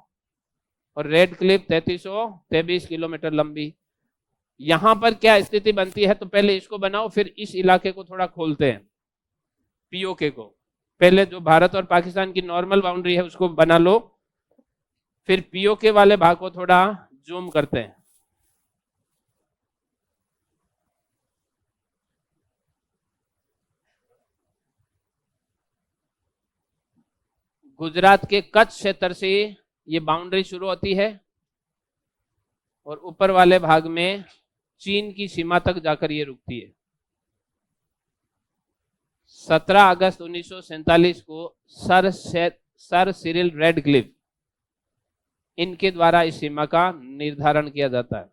और रेड क्लिफ 3323 किलोमीटर लंबी। यहां पर क्या स्थिति बनती है, तो पहले इसको बनाओ, फिर इस इलाके को थोड़ा खोलते हैं, पीओके को। पहले जो भारत और पाकिस्तान की नॉर्मल बाउंड्री है उसको बना लो, फिर पीओके वाले भाग को थोड़ा जूम करते हैं। गुजरात के कच्छ क्षेत्र से ये बाउंड्री शुरू होती है और ऊपर वाले भाग में चीन की सीमा तक जाकर ये रुकती है। 17 अगस्त 1947 को सर सिरिल रेडक्लिफ इनके द्वारा इस सीमा का निर्धारण किया जाता है।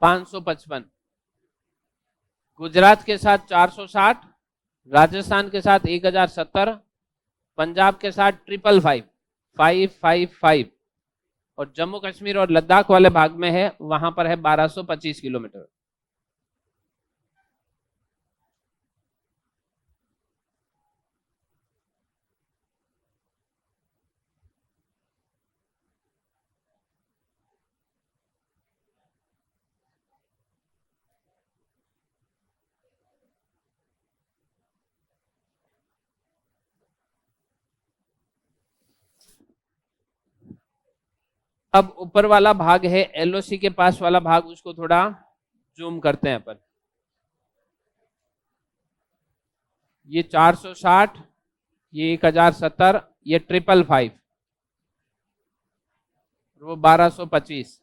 $555, गुजरात के साथ 460, राजस्थान के साथ 1070, पंजाब के साथ 555 और जम्मू कश्मीर और लद्दाख वाले भाग में है, वहां पर है 1225 किलोमीटर। अब ऊपर वाला भाग है एलओसी के पास वाला भाग, उसको थोड़ा जूम करते हैं अपन। ये 460, ये 1070, ये 555, वो 1225।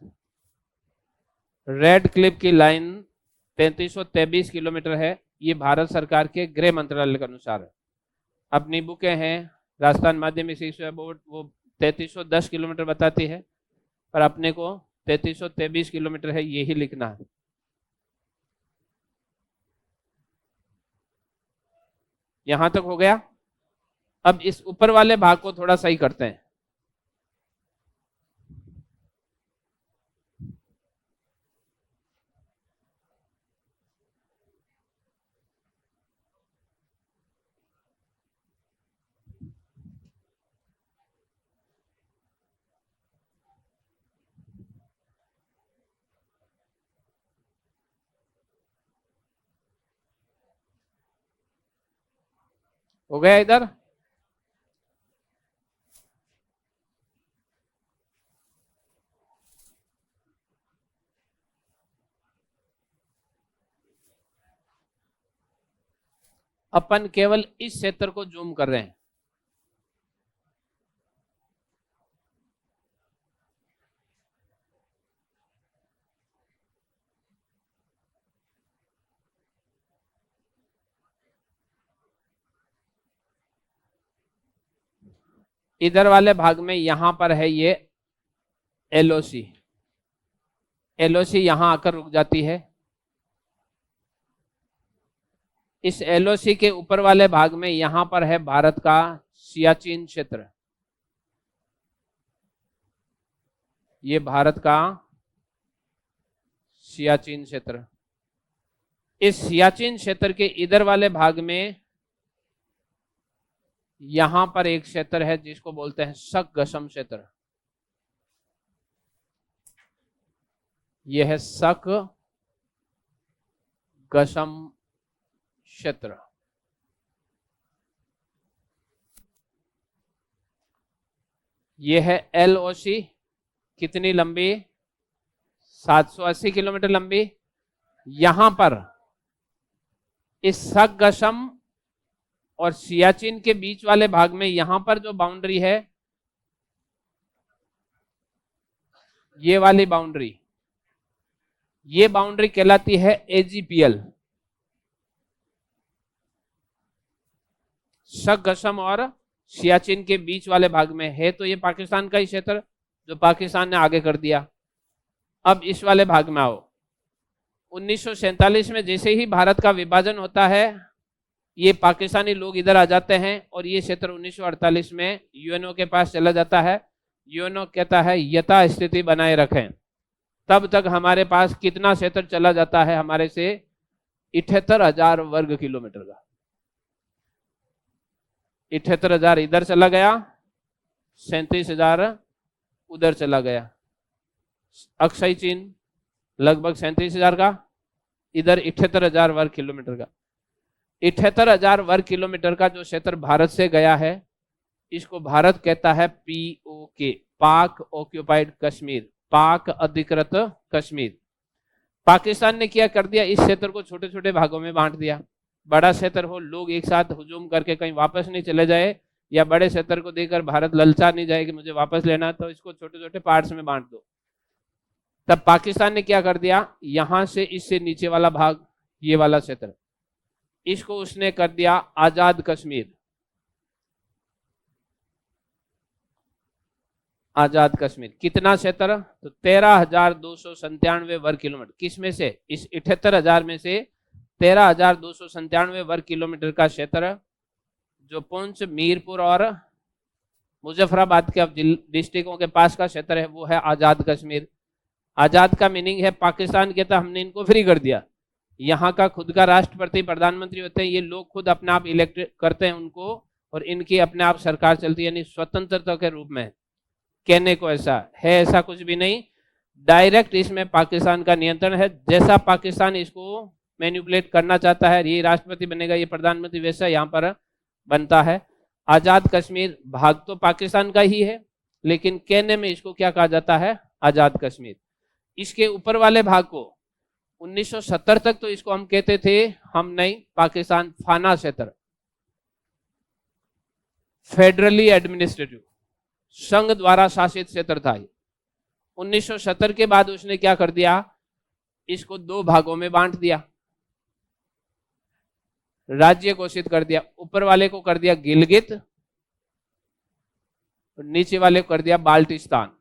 रेड क्लिफ की लाइन 3323 किलोमीटर है, ये भारत सरकार के गृह मंत्रालय के अनुसार है। अपनी बुकें हैं राजस्थान माध्यमिक शिक्षा बोर्ड, वो 3310 किलोमीटर बताती है, पर अपने को 3323 किलोमीटर है, यही लिखना है। यहां तक हो गया। अब इस ऊपर वाले भाग को थोड़ा सही करते हैं। हो गया इधर। अपन केवल इस क्षेत्र को जूम कर रहे हैं। इधर वाले भाग में यहां पर है ये एलओसी, एलओसी यहां आकर रुक जाती है। इस एलओसी के ऊपर वाले भाग में यहां पर है भारत का सियाचिन क्षेत्र, ये भारत का सियाचिन क्षेत्र। इस सियाचिन क्षेत्र के इधर वाले भाग में यहां पर एक क्षेत्र है जिसको बोलते हैं शक गशम क्षेत्र, यह है शक गशम क्षेत्र। यह है एलओसी कितनी लंबी? 780 किलोमीटर लंबी। यहां पर इस सकगसम और सियाचिन के बीच वाले भाग में यहां पर जो बाउंड्री है, ये वाली बाउंड्री, ये बाउंड्री कहलाती है एजीपीएल। सकगसम और सियाचिन के बीच वाले भाग में है, तो ये पाकिस्तान का ही क्षेत्र जो पाकिस्तान ने आगे कर दिया। अब इस वाले भाग में आओ। 1947 में जैसे ही भारत का विभाजन होता है, ये पाकिस्तानी लोग इधर आ जाते हैं और ये क्षेत्र 1948 में यूएनओ के पास चला जाता है। यूएनओ कहता है यथास्थिति बनाए रखें। तब तक हमारे पास कितना क्षेत्र चला जाता है हमारे से? 78,000 वर्ग किलोमीटर का। 78,000 इधर चला गया, 37,000 उधर चला गया। अक्षय चीन लगभग 37,000 का, इधर 78,000 वर्ग किलोमीटर का। 78,000 वर्ग किलोमीटर का जो क्षेत्र भारत से गया है, इसको भारत कहता है पीओके, पाक ऑक्यूपाइड कश्मीर, पाक अधिकृत कश्मीर। पाकिस्तान ने क्या कर दिया? इस क्षेत्र को छोटे छोटे भागों में बांट दिया। बड़ा क्षेत्र हो, लोग एक साथ हुजूम करके कहीं वापस नहीं चले जाए, या बड़े क्षेत्र को देकर भारत ललचा नहीं जाए कि मुझे वापस लेना, तो इसको छोटे छोटे पार्ट्स में बांट दो। तब पाकिस्तान ने क्या कर दिया? यहां से इससे नीचे वाला भाग, ये वाला क्षेत्र, इसको उसने कर दिया आजाद कश्मीर। आजाद कश्मीर कितना क्षेत्र? तो 13,297 वर्ग किलोमीटर। किसमें से? इस 78,000 में से 13,297 वर्ग किलोमीटर का क्षेत्र, जो पुंछ, मीरपुर और मुजफ्फराबाद के डिस्ट्रिक्टों के पास का क्षेत्र है, वो है आजाद कश्मीर। आजाद का मीनिंग है पाकिस्तान कहता हमने इनको फ्री कर दिया। यहाँ का खुद का राष्ट्रपति प्रधानमंत्री होते हैं, ये लोग खुद अपने आप इलेक्ट करते हैं उनको, और इनकी अपने आप सरकार चलती है, यानी स्वतंत्रता के रूप में। कहने को ऐसा है, ऐसा कुछ भी नहीं। डायरेक्ट इसमें पाकिस्तान का नियंत्रण है। जैसा पाकिस्तान इसको मैनिपुलेट करना चाहता है, ये राष्ट्रपति बनेगा, ये प्रधानमंत्री, वैसा यहाँ पर बनता है। आजाद कश्मीर भाग तो पाकिस्तान का ही है, लेकिन कहने में इसको क्या कहा जाता है? आजाद कश्मीर। इसके ऊपर वाले भाग को 1970 तक तो इसको हम कहते थे, हम नहीं, पाकिस्तान फाना क्षेत्र, फेडरली एडमिनिस्ट्रेटिव, संघ द्वारा शासित क्षेत्र था। 1970 के बाद उसने क्या कर दिया? इसको दो भागों में बांट दिया, राज्य घोषित कर दिया। ऊपर वाले को कर दिया गिलगित, और नीचे वाले को कर दिया बाल्टिस्तान।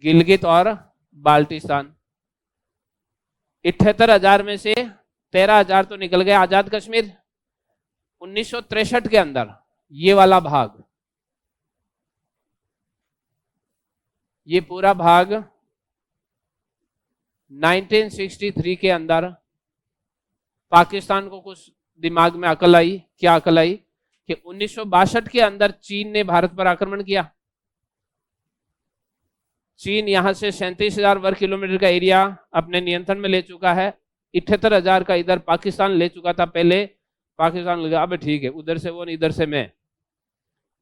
गिलगित और बाल्टिस्तान। 78,000 में से 13,000 तो निकल गया आजाद कश्मीर। 1963 के अंदर ये वाला भाग, ये पूरा भाग 1963 के अंदर पाकिस्तान को कुछ दिमाग में अकल आई। क्या अकल आई? कि 1962 के अंदर चीन ने भारत पर आक्रमण किया। चीन यहां से 37,000 वर्ग किलोमीटर का एरिया अपने नियंत्रण में ले चुका है। 78,000 का इधर पाकिस्तान ले चुका था पहले। पाकिस्तान लगा अब ठीक है, उधर से वो इधर से मैं।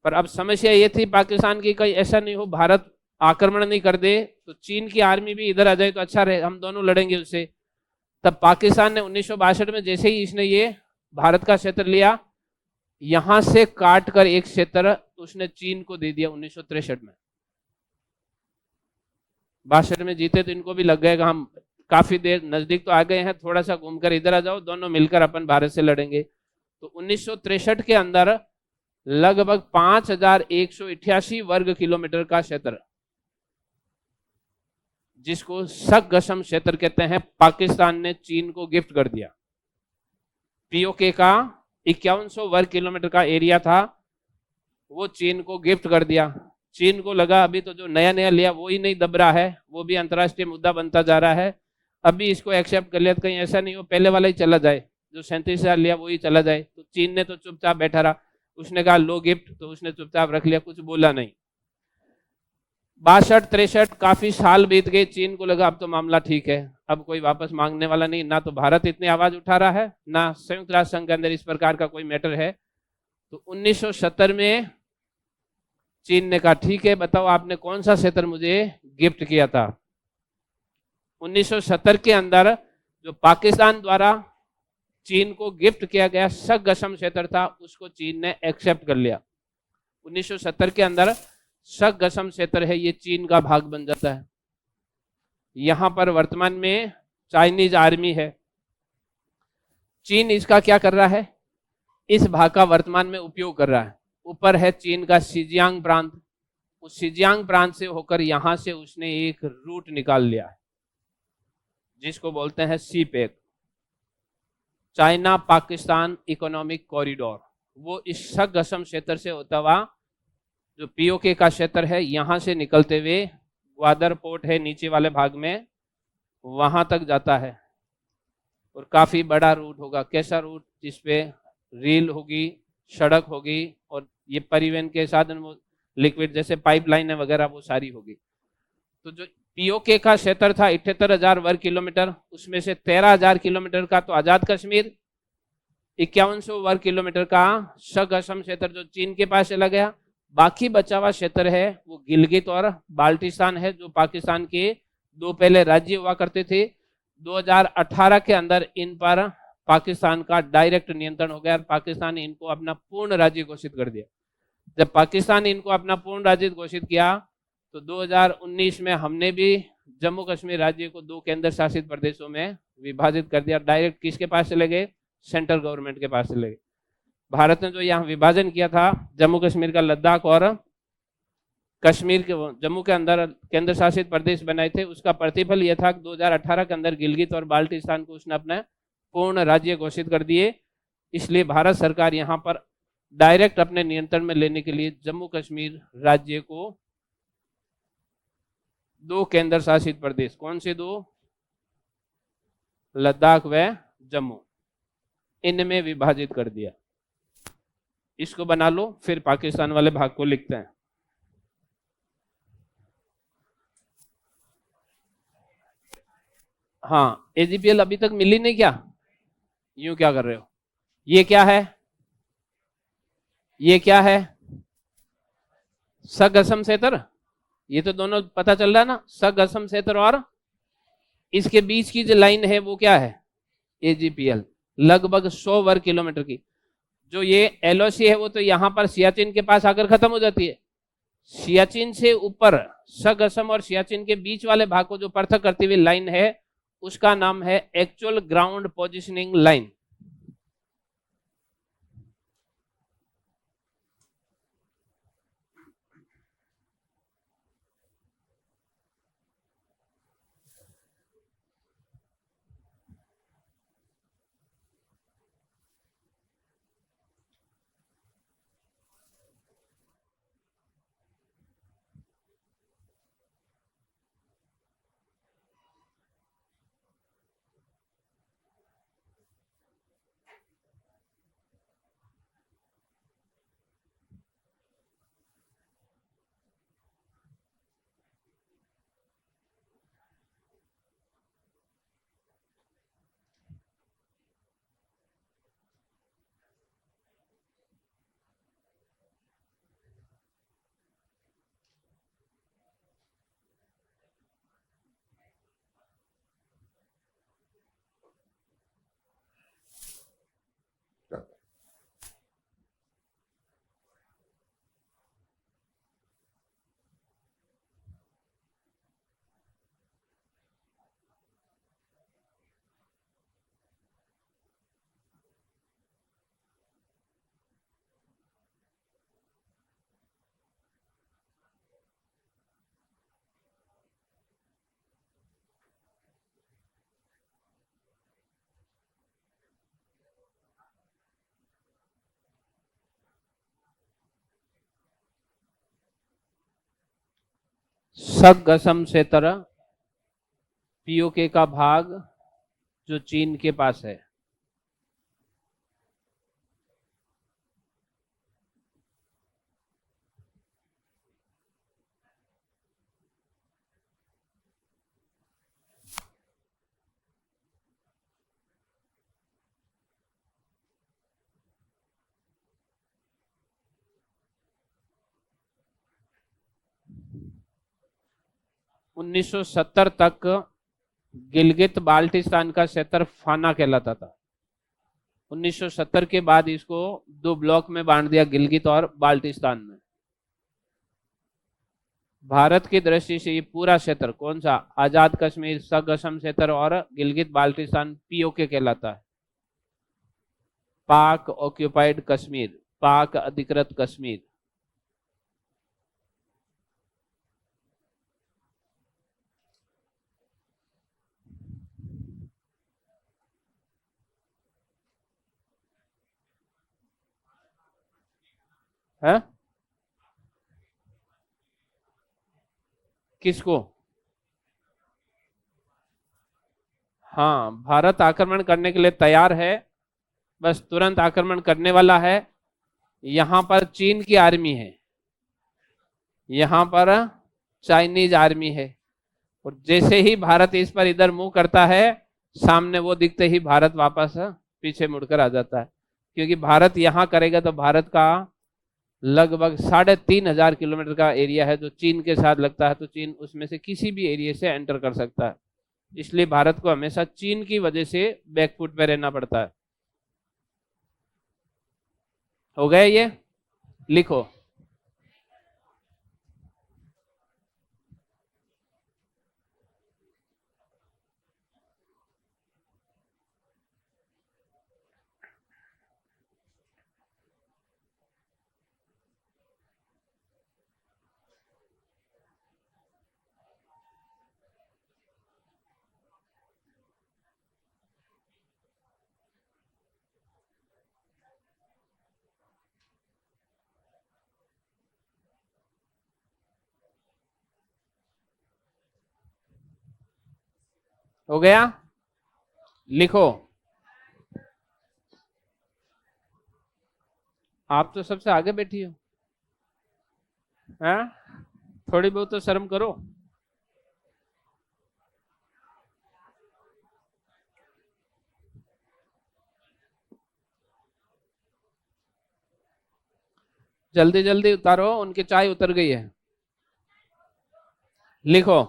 पर अब समस्या ये थी पाकिस्तान की, कहीं ऐसा नहीं हो भारत आक्रमण नहीं कर दे तो चीन की आर्मी भी इधर आ जाए तो अच्छा रहे, हम दोनों लड़ेंगे उससे। तब पाकिस्तान ने 1962 में जैसे ही इसने ये भारत का क्षेत्र लिया, यहां से काट कर एक क्षेत्र उसने चीन को दे दिया 1963 में। 62 में जीते तो इनको भी लग गएगा हम काफी देर नजदीक तो आ गए हैं, थोड़ा सा घूमकर इधर आ जाओ, दोनों मिलकर अपन भारत से लड़ेंगे। तो 1963 के अंदर लगभग 5,188 वर्ग किलोमीटर का क्षेत्र, जिसको सकगसम क्षेत्र कहते हैं, पाकिस्तान ने चीन को गिफ्ट कर दिया। पीओके का 5100 वर्ग किलोमीटर का एरिया था, वो चीन को गिफ्ट कर दिया। चीन को लगा अभी तो जो नया नया लिया वो ही नहीं दब रहा है, वो भी अंतर्राष्ट्रीय मुद्दा बनता जा रहा है, अभी इसको एक्सेप्ट कर लिया तो कहीं ऐसा नहीं हो पहले वाला ही चला जाए, जो 37,000 लिया वो ही चला जाए। तो चीन ने तो चुपचाप बैठा रहा, उसने कहा लो गिफ्ट, तो उसने चुपचाप रख लिया, कुछ बोला नहीं। 62-63 काफी साल बीत गए, चीन को लगा अब तो मामला ठीक है, अब कोई वापस मांगने वाला नहीं, ना तो भारत इतनी आवाज उठा रहा है, ना संयुक्त राष्ट्र संघ के अंदर इस प्रकार का कोई मैटर है। तो 1970 में चीन ने कहा ठीक है, बताओ आपने कौन सा क्षेत्र मुझे गिफ्ट किया था। 1970 के अंदर जो पाकिस्तान द्वारा चीन को गिफ्ट किया गया सगसम क्षेत्र था, उसको चीन ने एक्सेप्ट कर लिया। 1970 के अंदर सगसम क्षेत्र है, ये चीन का भाग बन जाता है। यहां पर वर्तमान में चाइनीज आर्मी है। चीन इसका क्या कर रहा है, इस भाग का वर्तमान में उपयोग कर रहा है। ऊपर है चीन का शिजियांग प्रांत, उस शिजियांग प्रांत से होकर यहां से उसने एक रूट निकाल लिया है जिसको बोलते हैं CPEC, China Pakistan economic corridor. वो इस सगसम क्षेत्र से होता हुआ जो पीओके का क्षेत्र है यहां से निकलते हुए ग्वादर पोर्ट है नीचे वाले भाग में, वहां तक जाता है। और काफी बड़ा रूट होगा। कैसा रूट, जिसपे रेल होगी, सड़क होगी, और ये परिवहन के साधन वो लिक्विड जैसे पाइपलाइन वगैरह वो सारी होगी। तो जो पीओके का क्षेत्र था 78,000 वर्ग किलोमीटर, उसमें से 13,000 किलोमीटर का तो आजाद कश्मीर, 5100 वर्ग किलोमीटर का सगसम क्षेत्र जो चीन के पास चला गया। बाकी बचा हुआ क्षेत्र है वो गिलगित और बाल्टिस्तान है, जो पाकिस्तान के दो पहले राज्य हुआ करते थे। 2018 के अंदर इन पर पाकिस्तान का डायरेक्ट नियंत्रण हो गया और पाकिस्तान ने इनको अपना पूर्ण राज्य घोषित कर दिया। जब पाकिस्तान ने इनको अपना पूर्ण राज्य घोषित किया तो 2019 में हमने भी जम्मू कश्मीर राज्य को 2 केंद्र शासित प्रदेशों में विभाजित कर दिया। डायरेक्ट किसके पास चले गए, सेंट्रल गवर्नमेंट के पास चले गए। भारत ने जो यहाँ विभाजन किया था जम्मू कश्मीर का, लद्दाख और कश्मीर के जम्मू के अंदर केंद्र शासित प्रदेश बनाए थे, उसका प्रतिफल यह था कि 2018 के अंदर गिलगित और बाल्टिस्तान को उसने अपना पूर्ण राज्य घोषित कर दिए। इसलिए भारत सरकार यहाँ पर डायरेक्ट अपने नियंत्रण में लेने के लिए जम्मू कश्मीर राज्य को 2 केंद्र शासित प्रदेश, कौन से 2, लद्दाख व जम्मू, इनमें विभाजित कर दिया। इसको बना लो, फिर पाकिस्तान वाले भाग को लिखते हैं। हाँ, एजीपीएल अभी तक मिली नहीं क्या, यूं क्या कर रहे हो। ये क्या है, ये क्या है, सगसम क्षेत्र, ये तो दोनों पता चल रहा है ना, सगसम क्षेत्र, और इसके बीच की जो लाइन है वो क्या है, एजीपीएल, लगभग 100 वर्ग किलोमीटर की। जो ये एलओसी है वो तो यहां पर सियाचिन के पास आकर खत्म हो जाती है। सियाचिन से ऊपर सगसम और सियाचिन के बीच वाले भाग को जो पृथक करती हुई लाइन है उसका नाम है एक्चुअल ग्राउंड पोजिशनिंग लाइन। सगसम क्षेत्र पीओके का भाग जो चीन के पास है। 1970 तक गिलगित बाल्टिस्तान का क्षेत्र फाना कहलाता था। 1970 के बाद इसको दो ब्लॉक में बांट दिया, गिलगित और बाल्टिस्तान में। भारत की दृष्टि से ये पूरा क्षेत्र कौन सा? आजाद कश्मीर, सगसम क्षेत्र और गिलगित बाल्टिस्तान पीओके कहलाता है। पाक ऑक्यूपाइड कश्मीर, पाक अधिकृत कश्मीर। है किसको? हाँ, भारत आक्रमण करने के लिए तैयार है, बस तुरंत आक्रमण करने वाला है। यहां पर चीन की आर्मी है, यहां पर चाइनीज आर्मी है, और जैसे ही भारत इस पर इधर मुंह करता है, सामने वो दिखते ही भारत वापस पीछे मुड़कर आ जाता है। क्योंकि भारत यहां करेगा तो भारत का लगभग 3,500 किलोमीटर का एरिया है जो चीन के साथ लगता है, तो चीन उसमें से किसी भी एरिया से एंटर कर सकता है। इसलिए भारत को हमेशा चीन की वजह से बैकफुट पे रहना पड़ता है। हो गया ये? लिखो। हो गया? लिखो। आप तो सबसे आगे बैठी हो, हैं? थोड़ी बहुत तो शर्म करो। जल्दी जल्दी उतारो, उनकी चाय उतर गई है। लिखो।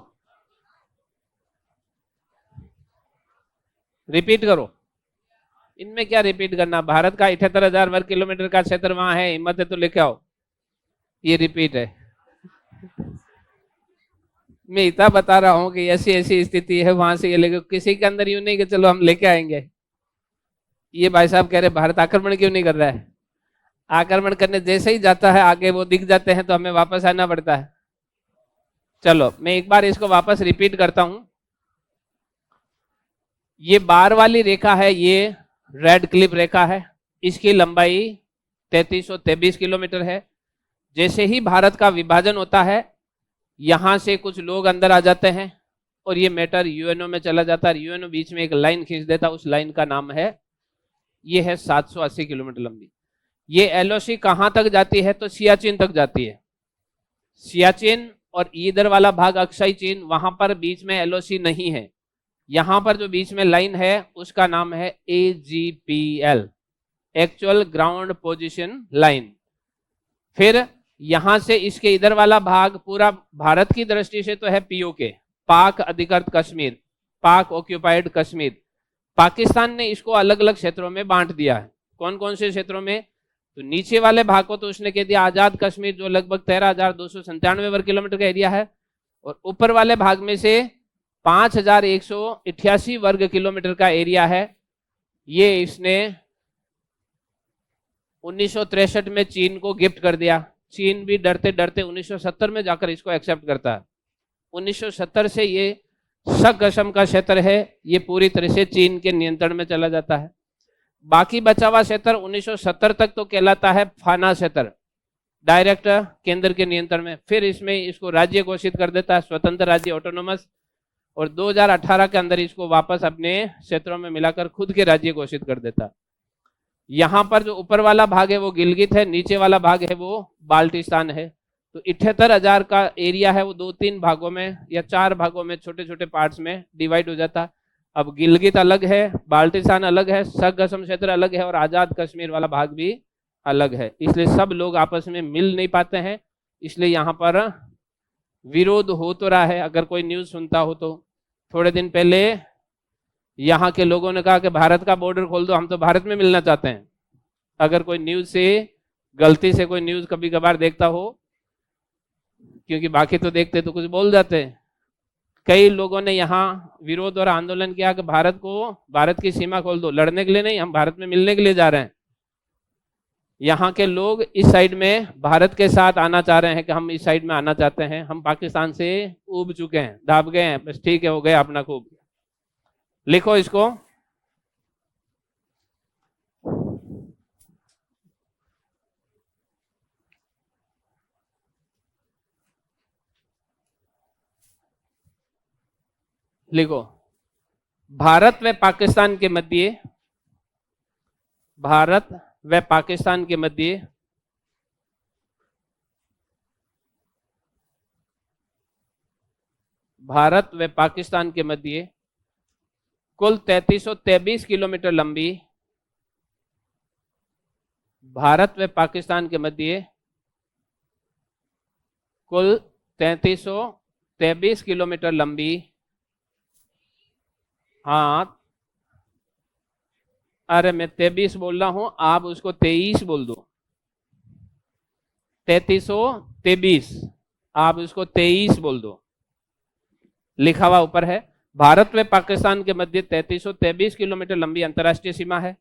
रिपीट करो। इनमें क्या रिपीट करना? भारत का 78,000 वर्ग किलोमीटर का क्षेत्र वहां है, हिम्मत है तो लेके आओ। ये रिपीट है। मैं इतना बता रहा हूं कि ऐसी ऐसी स्थिति है, वहां से ये लेके, किसी के अंदर यूं नहीं कि चलो हम लेके आएंगे। ये भाई साहब कह रहे भारत आक्रमण क्यों नहीं कर रहा है? आक्रमण करने जैसे ही जाता है आगे वो दिख जाते हैं, तो हमें वापस आना पड़ता है। चलो मैं एक बार इसको वापस रिपीट करता हूं। ये बार वाली रेखा है, ये रेड क्लिप रेखा है, इसकी लंबाई 3323 किलोमीटर है। जैसे ही भारत का विभाजन होता है, यहां से कुछ लोग अंदर आ जाते हैं और ये मैटर यूएनओ में चला जाता है। यूएनओ बीच में एक लाइन खींच देता, उस लाइन का नाम है, ये है 780 किलोमीटर लंबी। ये एलओसी कहां तक जाती है? तो सियाचिन तक जाती है। सियाचिन और इधर वाला भाग अक्साई चीन, वहां पर बीच में एलओसी नहीं है। यहां पर जो बीच में लाइन है उसका नाम है AGPL, actual ground position line. फिर यहां से इसके इधर वाला भाग पूरा भारत की दृष्टि से तो है पीओके, पाक अधिकृत कश्मीर, पाक ऑक्यूपाइड कश्मीर। पाकिस्तान ने इसको अलग अलग क्षेत्रों में बांट दिया है। कौन कौन से क्षेत्रों में? तो नीचे वाले भाग को तो उसने कह दिया आजाद कश्मीर, जो लगभग 13,297 वर्ग किलोमीटर का एरिया है, और ऊपर वाले भाग में से 5,188 वर्ग किलोमीटर का एरिया है, ये इसने 1963 में चीन को गिफ्ट कर दिया। चीन भी डरते डरते 1970 में जाकर इसको एक्सेप्ट करता है। 1970 से ये सगसम का क्षेत्र है, ये पूरी तरह से चीन के नियंत्रण में चला जाता है। बाकी बचा हुआ क्षेत्र 1970 तक तो कहलाता है फाना क्षेत्र, डायरेक्ट केंद्र के नियंत्रण में। फिर इसमें इसको राज्य घोषित कर देता है, स्वतंत्र राज्य, ऑटोनोमस, और 2018 के अंदर इसको वापस अपने क्षेत्रों में मिलाकर खुद के राज्य घोषित कर देता है। यहां पर जो ऊपर वाला भाग है वो गिलगित है, नीचे वाला भाग है वो बाल्टिस्तान है। तो 78,000 का एरिया है वो 2-3 भागों में या 4 भागों में, छोटे छोटे पार्ट्स में डिवाइड हो जाता है। अब गिलगित अलग है, बाल्टिस्तान अलग है, सगसम क्षेत्र अलग है, और आजाद कश्मीर वाला भाग भी अलग है। इसलिए सब लोग आपस में मिल नहीं पाते हैं, इसलिए यहाँ पर विरोध हो तो रहा है, अगर कोई न्यूज़ सुनता हो तो। थोड़े दिन पहले यहाँ के लोगों ने कहा कि भारत का बॉर्डर खोल दो, हम तो भारत में मिलना चाहते हैं। अगर कोई न्यूज़ से गलती से कोई न्यूज़ कभी कभार देखता हो, क्योंकि बाकी तो देखते तो कुछ बोल जाते हैं, कई लोगों ने यहाँ विरोध और आंदोलन किया कि भारत की सीमा खोल दो, लड़ने के लिए नहीं, हम भारत में मिलने के लिए जा रहे हैं। यहाँ के लोग इस साइड में भारत के साथ आना चाह रहे हैं कि हम इस साइड में आना चाहते हैं, हम पाकिस्तान से उब चुके हैं, दाब गए हैं, बस ठीक है, हो गया अपना खूब। लिखो इसको। लिखो, भारत व पाकिस्तान के मध्य, भारत व पाकिस्तान के मध्य भारत व पाकिस्तान के मध्य कुल 3323 किलोमीटर लंबी, भारत व पाकिस्तान के मध्य कुल 3323 किलोमीटर लंबी, हाँ, अरे मैं 23 बोल रहा हूं, आप उसको 23 बोल दो। 3323, आप उसको 23 बोल दो। लिखा हुआ ऊपर है, भारत व पाकिस्तान के मध्य 3323 किलोमीटर लंबी अंतर्राष्ट्रीय सीमा है।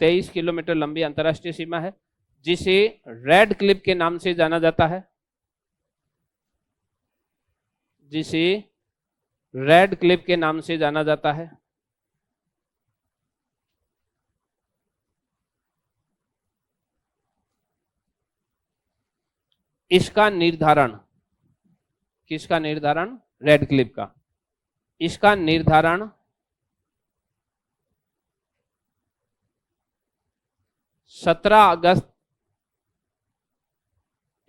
तेईस किलोमीटर लंबी अंतर्राष्ट्रीय सीमा है, जिसे रेड क्लिफ के नाम से जाना जाता है, जिसे रेड क्लिफ के नाम से जाना जाता है। इसका निर्धारण, किसका निर्धारण? रेड क्लिफ का। इसका निर्धारण 17 अगस्त,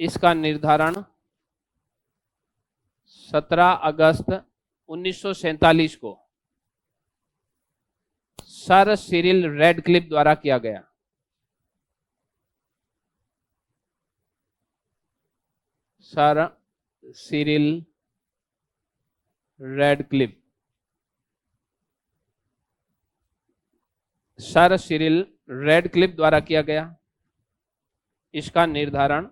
इसका निर्धारण 17 अगस्त 1947 को सर सिरिल रेडक्लिफ द्वारा किया गया। Sir Cyril Radcliffe, sir Cyril Radcliffe द्वारा किया गया। इसका निर्धारण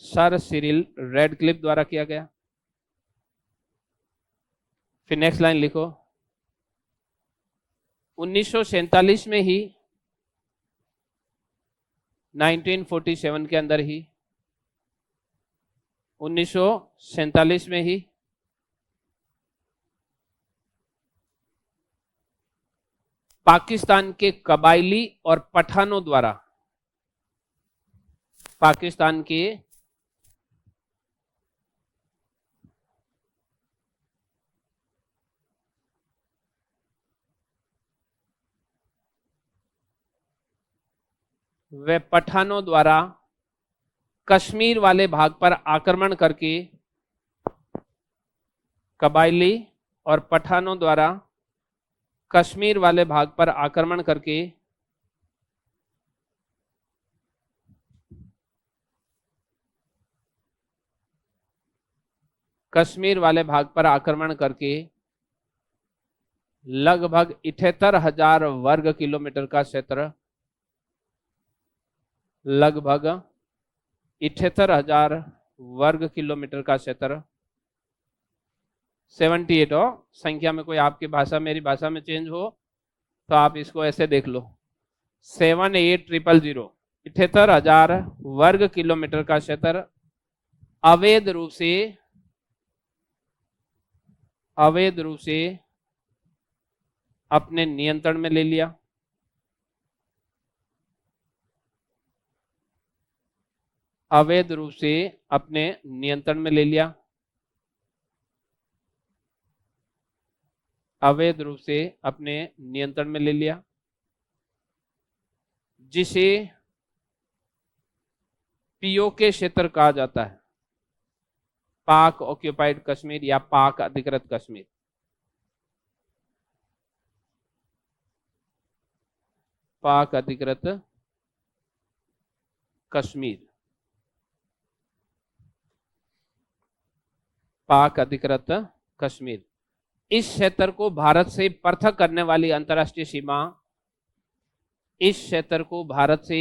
सर सिरिल रेडक्लिफ द्वारा किया गया। फिर नेक्स्ट लाइन लिखो, 1947 में ही, 1947 के अंदर ही, 1947 में ही पाकिस्तान के कबायली और पठानों द्वारा, पाकिस्तान के वे पठानों द्वारा कश्मीर वाले भाग पर आक्रमण करके, कबायली और पठानों द्वारा कश्मीर वाले भाग पर आक्रमण करके कश्मीर वाले भाग पर आक्रमण करके लगभग 78,000 वर्ग किलोमीटर का क्षेत्र, लगभग 78,000 वर्ग किलोमीटर का क्षेत्र, 78 हो, संख्या में कोई आपकी भाषा मेरी भाषा में चेंज हो तो आप इसको ऐसे देख लो, 78,000, 78,000 वर्ग किलोमीटर का क्षेत्र अवैध रूप से अपने नियंत्रण में ले लिया। अवैध रूप से अपने नियंत्रण में ले लिया, अवैध रूप से अपने नियंत्रण में ले लिया, जिसे पीओके क्षेत्र कहा जाता है, पाक ऑक्यूपाइड कश्मीर या पाक अधिकृत कश्मीर। पाक अधिकृत कश्मीर, पाक अधिकृत कश्मीर। इस क्षेत्र को भारत से पृथक करने वाली अंतर्राष्ट्रीय सीमा, इस क्षेत्र को भारत से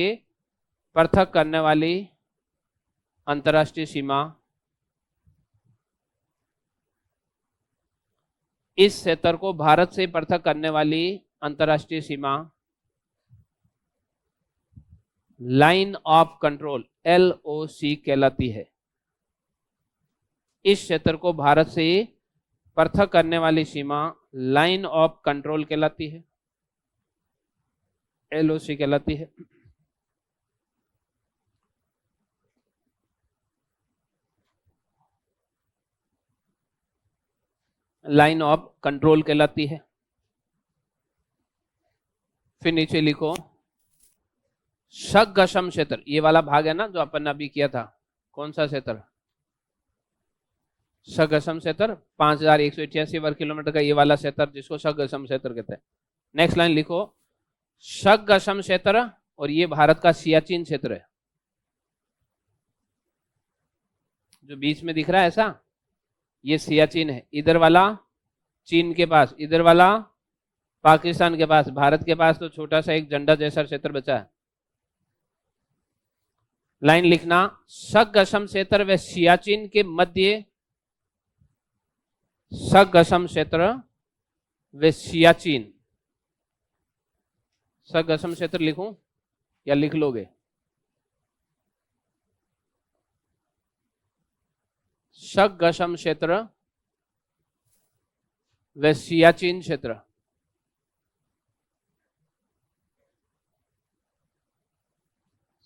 पृथक करने वाली अंतर्राष्ट्रीय सीमा, इस क्षेत्र को भारत से पृथक करने वाली अंतर्राष्ट्रीय सीमा लाइन ऑफ कंट्रोल LOC कहलाती है। इस क्षेत्र को भारत से पृथक करने वाली सीमा लाइन ऑफ कंट्रोल कहलाती है, LOC कहलाती है। लाइन ऑफ कंट्रोल कहलाती है। फिर नीचे लिखो शगशम क्षेत्र, ये वाला भाग है ना जो अपन ने अभी किया था, कौन सा क्षेत्र? शगशम क्षेत्र 5188 वर्ग किलोमीटर का ये वाला क्षेत्र जिसको शगशम क्षेत्र कहते हैं। नेक्स्ट लाइन लिखो शगशम क्षेत्र, और ये भारत का सियाचिन क्षेत्र है, जो बीच में दिख रहा है ऐसा, ये सियाचिन है। इधर वाला चीन के पास, इधर वाला पाकिस्तान के पास, भारत के पास तो छोटा सा एक झंडा जैसा क्षेत्र बचा है। लाइन लिखना शगशम क्षेत्र व सियाचिन के मध्य, शगशम क्षेत्र व सियाचिन, शगशम क्षेत्र लिखूं या लिख लोगे? शगशम क्षेत्र व सियाचिन क्षेत्र,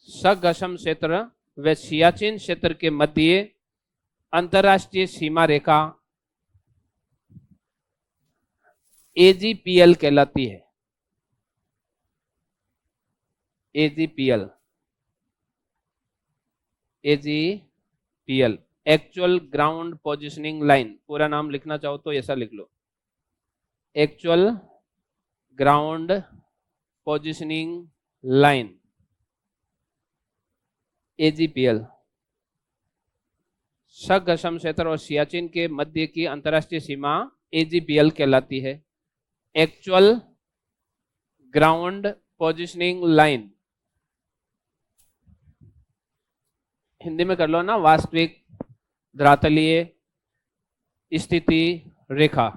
शगशम क्षेत्र व सियाचिन क्षेत्र के मध्य अंतर्राष्ट्रीय सीमा रेखा AGPL कहलाती है। AGPL, AGPL actual ground positioning line, पूरा नाम लिखना चाहो तो ऐसा लिख लो, actual ground positioning line AGPL। Shaksgam क्षेत्र और सियाचिन के मध्य की अंतर्राष्ट्रीय सीमा AGPL कहलाती है, actual ground positioning line. Hindi में कर लो ना, वास्तविक धरातलीय स्थिति रेखा।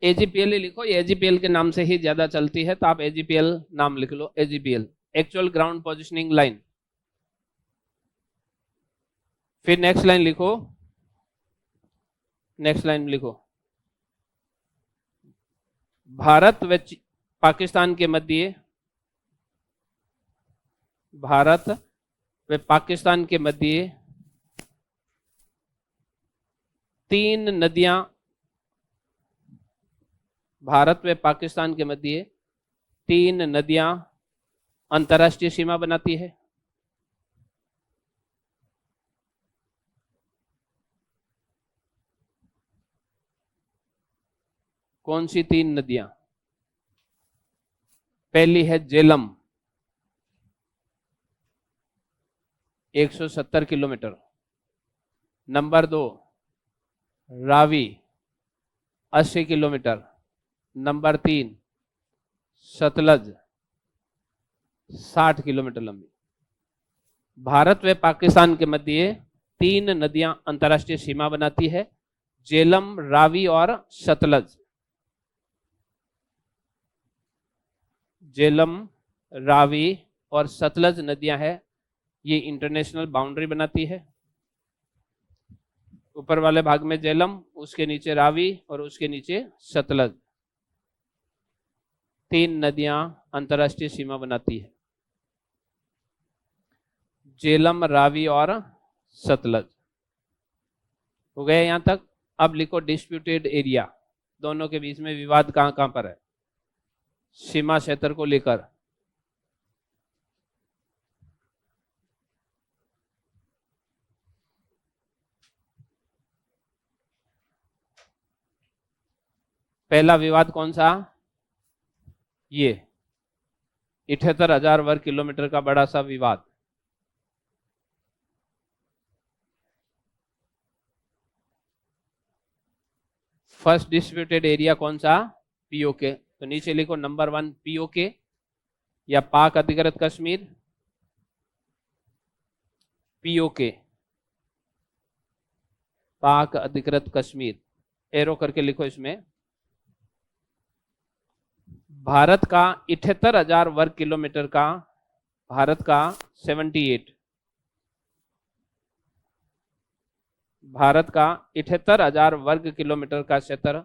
AGPL ही लिखो, ये AGPL के नाम से ही ज्यादा चलती है, तो आप AGPL नाम लिख लो, AGPL actual ground positioning line. फिर नेक्स्ट लाइन लिखो, नेक्स्ट लाइन लिखो भारत व पाकिस्तान के मध्य, भारत व पाकिस्तान के मध्य 3 नदियां, भारत व पाकिस्तान के मध्य 3 नदियां अंतर्राष्ट्रीय सीमा बनाती है। कौन सी 3 नदियां? पहली है Jhelum 170 kilometre, number 2 Ravi 80 kilometre, number 3 Sutlej 60 kilometre लंबी। भारत व पाकिस्तान के मध्य 3 नदियां अंतर्राष्ट्रीय सीमा बनाती है, झेलम, रावी और सतलज। झेलम, रावी और सतलज नदियां हैं, ये इंटरनेशनल बाउंड्री बनाती है। ऊपर वाले भाग में झेलम, उसके नीचे रावी और उसके नीचे सतलज, 3 नदियां अंतर्राष्ट्रीय सीमा बनाती है, झेलम, रावी और सतलज। हो गया यहां तक। अब लिखो डिस्प्यूटेड एरिया, दोनों के बीच में विवाद कहां कहां पर है सीमा क्षेत्र को लेकर। पहला विवाद कौन सा? ये 78,000 वर्ग किलोमीटर का बड़ा सा विवाद। फर्स्ट डिस्प्यूटेड एरिया कौन सा? पीओके। तो नीचे लिखो नंबर 1 पीओके या पाक अधिकृत कश्मीर। पीओके पाक अधिकृत कश्मीर, एरो करके लिखो इसमें। भारत का 78,000 वर्ग किलोमीटर का, भारत का 78, भारत का 78,000 वर्ग किलोमीटर का क्षेत्र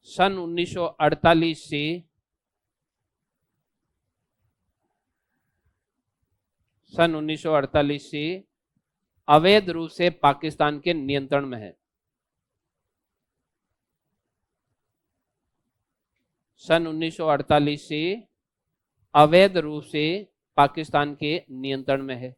सन 1948 से अवैध रूप से पाकिस्तान के नियंत्रण में है। सन 1948 से अवैध रूप से पाकिस्तान के नियंत्रण में है।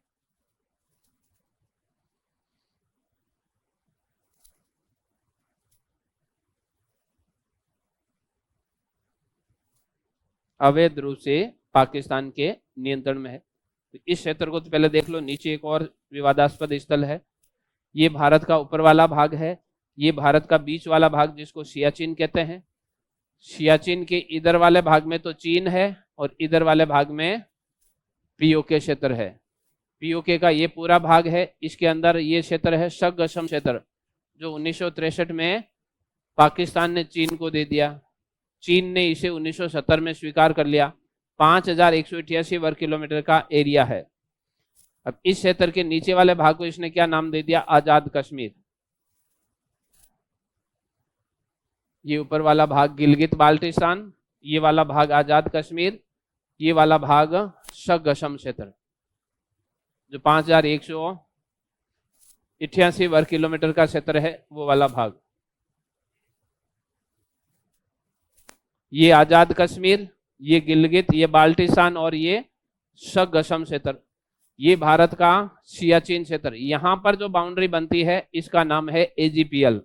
अवैध रूप से पाकिस्तान के नियंत्रण में है। तो इस क्षेत्र को तो पहले देख लो। नीचे एक और विवादास्पद स्थल है, ये भारत का ऊपर वाला भाग है, ये भारत का बीच वाला भाग जिसको सियाचिन कहते हैं। सियाचिन के इधर वाले भाग में तो चीन है और इधर वाले भाग में पीओके क्षेत्र है। पीओके का ये पूरा भाग है, इसके अंदर ये क्षेत्र है सगशम क्षेत्र, जो 1963 में पाकिस्तान ने चीन को दे दिया। चीन ने इसे 1970 में स्वीकार कर लिया। 5,188 वर्ग किलोमीटर का एरिया है। अब इस क्षेत्र के नीचे वाले भाग को इसने क्या नाम दे दिया? आजाद कश्मीर। ये ऊपर वाला भाग गिलगित बाल्टिस्तान, ये वाला भाग आजाद कश्मीर, ये वाला भाग सगशम क्षेत्र, जो 5,188 वर्ग किलोमीटर का क्षेत्र है, वो वाला भाग। ये आजाद कश्मीर, ये गिलगित, ये बाल्टिस्तान और ये सगशम क्षेत्र, ये भारत का सियाचिन क्षेत्र। यहां पर जो बाउंड्री बनती है इसका नाम है एजीपीएल।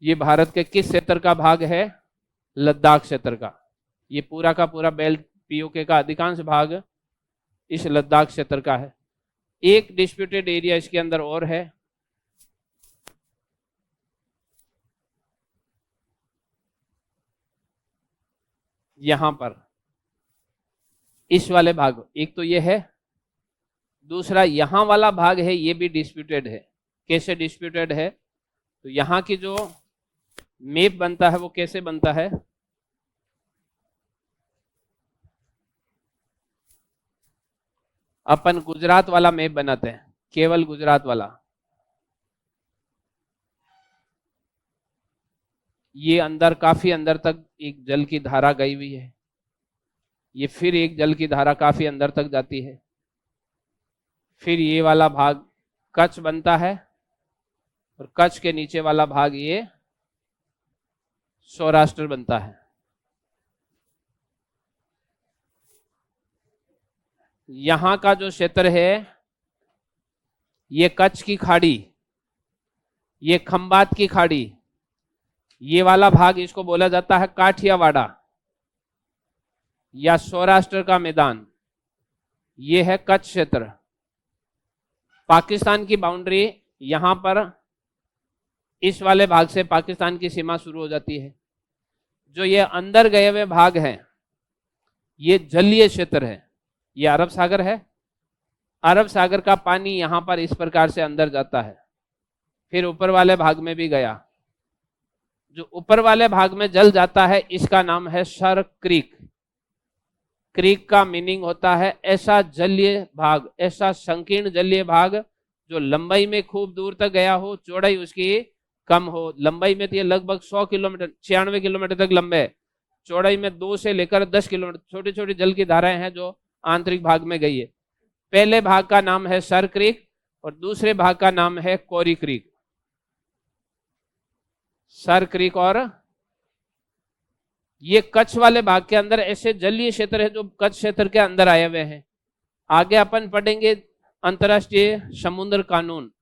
ये भारत के किस क्षेत्र का भाग है? लद्दाख क्षेत्र का। ये पूरा का पूरा बेल्ट पीओके का अधिकांश भाग इस लद्दाख क्षेत्र का है। एक डिस्प्यूटेड एरिया इसके अंदर और है, यहां पर इस वाले भाग। एक तो ये है, दूसरा यहां वाला भाग है, ये भी डिस्प्यूटेड है। कैसे डिस्प्यूटेड है? तो यहां की जो मैप बनता है वो कैसे बनता है? अपन गुजरात वाला मैप बनाते हैं, केवल गुजरात वाला। ये अंदर, काफी अंदर तक एक जल की धारा गई हुई है, ये फिर एक जल की धारा काफी अंदर तक जाती है, फिर ये वाला भाग कच्छ बनता है और कच्छ के नीचे वाला भाग ये सौराष्ट्र बनता है। यहां का जो क्षेत्र है ये कच्छ की खाड़ी, ये खंबात की खाड़ी, ये वाला भाग इसको बोला जाता है काठियावाड़ा या सौराष्ट्र का मैदान। ये है कच्छ क्षेत्र। पाकिस्तान की बाउंड्री यहां पर इस वाले भाग से पाकिस्तान की सीमा शुरू हो जाती है। जो ये अंदर गए हुए भाग हैं ये जलीय क्षेत्र है। ये अरब सागर है, अरब सागर का पानी यहां पर इस प्रकार से अंदर जाता है, फिर ऊपर वाले भाग में भी गया। जो ऊपर वाले भाग में जल जाता है इसका नाम है सर क्रीक। क्रीक का मीनिंग होता है ऐसा जलीय भाग, ऐसा संकीर्ण जलीय भाग जो लंबाई में खूब दूर तक गया हो, चौड़ाई उसकी कम हो। लंबाई में तो ये लगभग 100 किलोमीटर, 96 किलोमीटर तक लंबे है। चौड़ाई में 2 से लेकर 10 किलोमीटर छोटी छोटी जल की धाराएं हैं जो आंतरिक भाग में गई है। पहले भाग का नाम है सर क्रीक और दूसरे भाग का नाम है कोरी क्रीक। सर क्रीक और ये कच्छ वाले भाग के अंदर ऐसे जलीय क्षेत्र है जो कच्छ क्षेत्र के अंदर आए हुए हैं। आगे अपन पढ़ेंगे अंतर्राष्ट्रीय समुद्र कानून,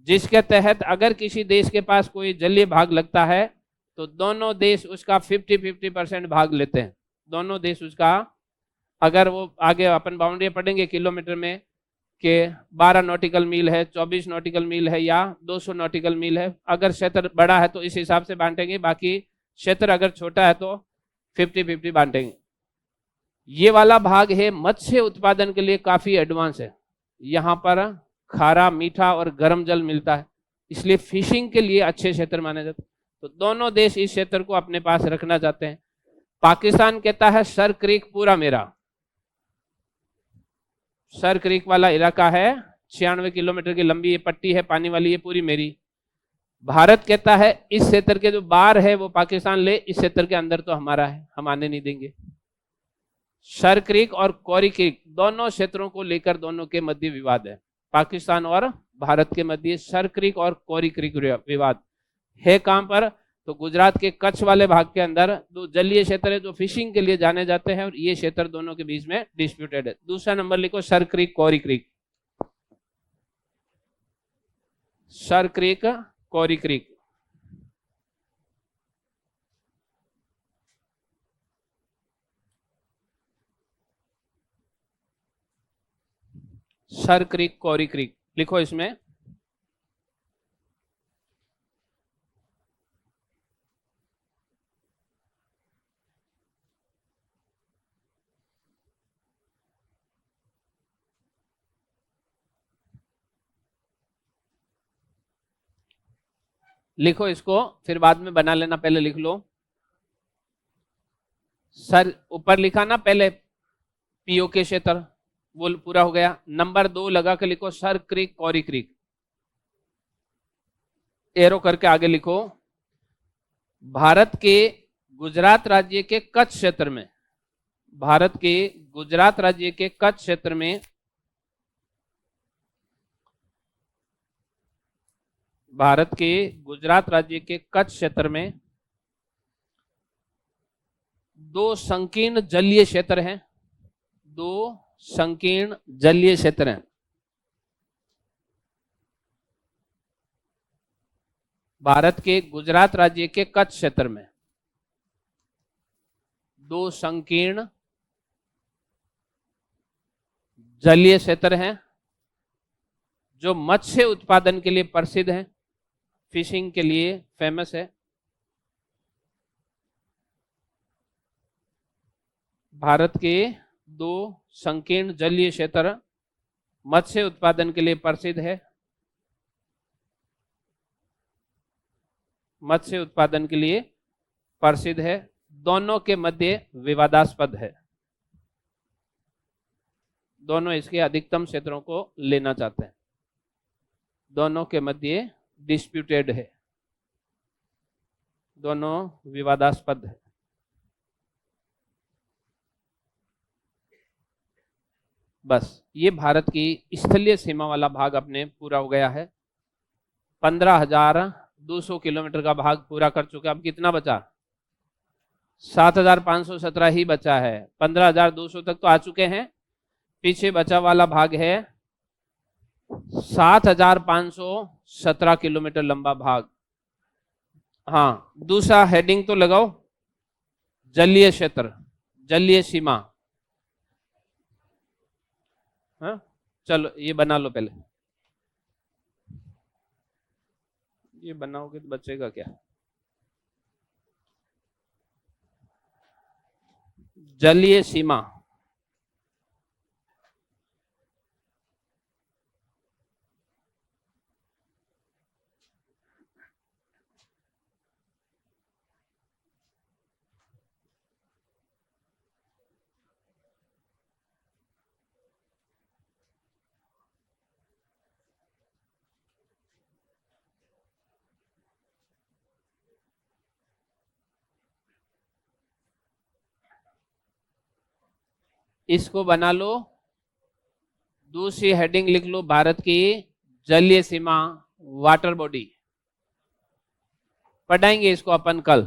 जिसके तहत अगर किसी देश के पास कोई जलीय भाग लगता है तो दोनों देश उसका 50-50% भाग लेते हैं। दोनों देश उसका, अगर वो आगे अपन बाउंड्री पढ़ेंगे किलोमीटर में कि 12 नॉटिकल मील है, 24 नॉटिकल मील है या 200 नॉटिकल मील है, अगर क्षेत्र बड़ा है तो इस हिसाब से बांटेंगे, बाकी क्षेत्र अगर छोटा है तो 50-50 बांटेंगे। ये वाला भाग है मत्स्य उत्पादन के लिए काफी एडवांस है। यहाँ पर खारा, मीठा और गर्म जल मिलता है, इसलिए फिशिंग के लिए अच्छे क्षेत्र माने जाते हैं। तो दोनों देश इस क्षेत्र को अपने पास रखना चाहते हैं। पाकिस्तान कहता है सर क्रीक पूरा मेरा, सर क्रीक वाला इलाका है 96 किलोमीटर की लंबी ये पट्टी है पानी वाली, ये पूरी मेरी। भारत कहता है इस क्षेत्र के जो बाहर है वो पाकिस्तान ले, इस क्षेत्र के अंदर तो हमारा है, हम आने नहीं देंगे। सर क्रीक और कौरी क्रीक दोनों क्षेत्रों को लेकर दोनों के मध्य विवाद है। पाकिस्तान और भारत के मध्य सर क्रीक और कौरी क्रीक विवाद है। कहां पर? तो गुजरात के कच्छ वाले भाग के अंदर दो जलीय क्षेत्र है जो फिशिंग के लिए जाने जाते हैं, और ये क्षेत्र दोनों के बीच में डिस्प्यूटेड है। दूसरा नंबर लिखो सर क्रीक, कौरी क्रीक। सर क्रीक, कौरी क्रीक। सर क्रीक, कौरी क्रीक लिखो इसमें। लिखो इसको, फिर बाद में बना लेना, पहले लिख लो। सर ऊपर लिखा ना पहले पीओ के क्षेत्र, वो पूरा हो गया। नंबर 2 लगा के लिखो सर क्रीक, कौरी क्रीक, एरो करके आगे लिखो। भारत के गुजरात राज्य के कच्छ क्षेत्र में, भारत के गुजरात राज्य के कच्छ क्षेत्र में भारत के गुजरात राज्य के कच्छ क्षेत्र में दो संकीर्ण जलीय क्षेत्र हैं, दो संकीर्ण जलीय क्षेत्र हैं। भारत के गुजरात राज्य के कच्छ क्षेत्र में दो संकीर्ण जलीय क्षेत्र हैं जो मत्स्य उत्पादन के लिए प्रसिद्ध हैं, फिशिंग के लिए फेमस है। भारत के दो संकीर्ण जलीय क्षेत्र मत्स्य उत्पादन के लिए प्रसिद्ध है, मत्स्य उत्पादन के लिए प्रसिद्ध है। दोनों के मध्य विवादास्पद है, दोनों इसके अधिकतम क्षेत्रों को लेना चाहते हैं, दोनों के मध्य डिस्प्यूटेड है, दोनों विवादास्पद है। बस ये भारत की स्थलीय सीमा वाला भाग अपने पूरा हो गया है। 15,200 किलोमीटर का भाग पूरा कर चुके। अब कितना बचा? 7,517 ही बचा है। 15,200 तक तो आ चुके हैं, पीछे बचा वाला भाग है 7,517 किलोमीटर लंबा भाग। हाँ, दूसरा हेडिंग तो लगाओ, जलीय क्षेत्र, जलीय सीमा। हाँ चलो ये बना लो, पहले ये बनाओगे तो बचेगा क्या? जलीय सीमा। इसको बना लो। दूसरी हेडिंग लिख लो, भारत की जलीय सीमा, वाटर बॉडी। पढ़ाएंगे इसको अपन कल।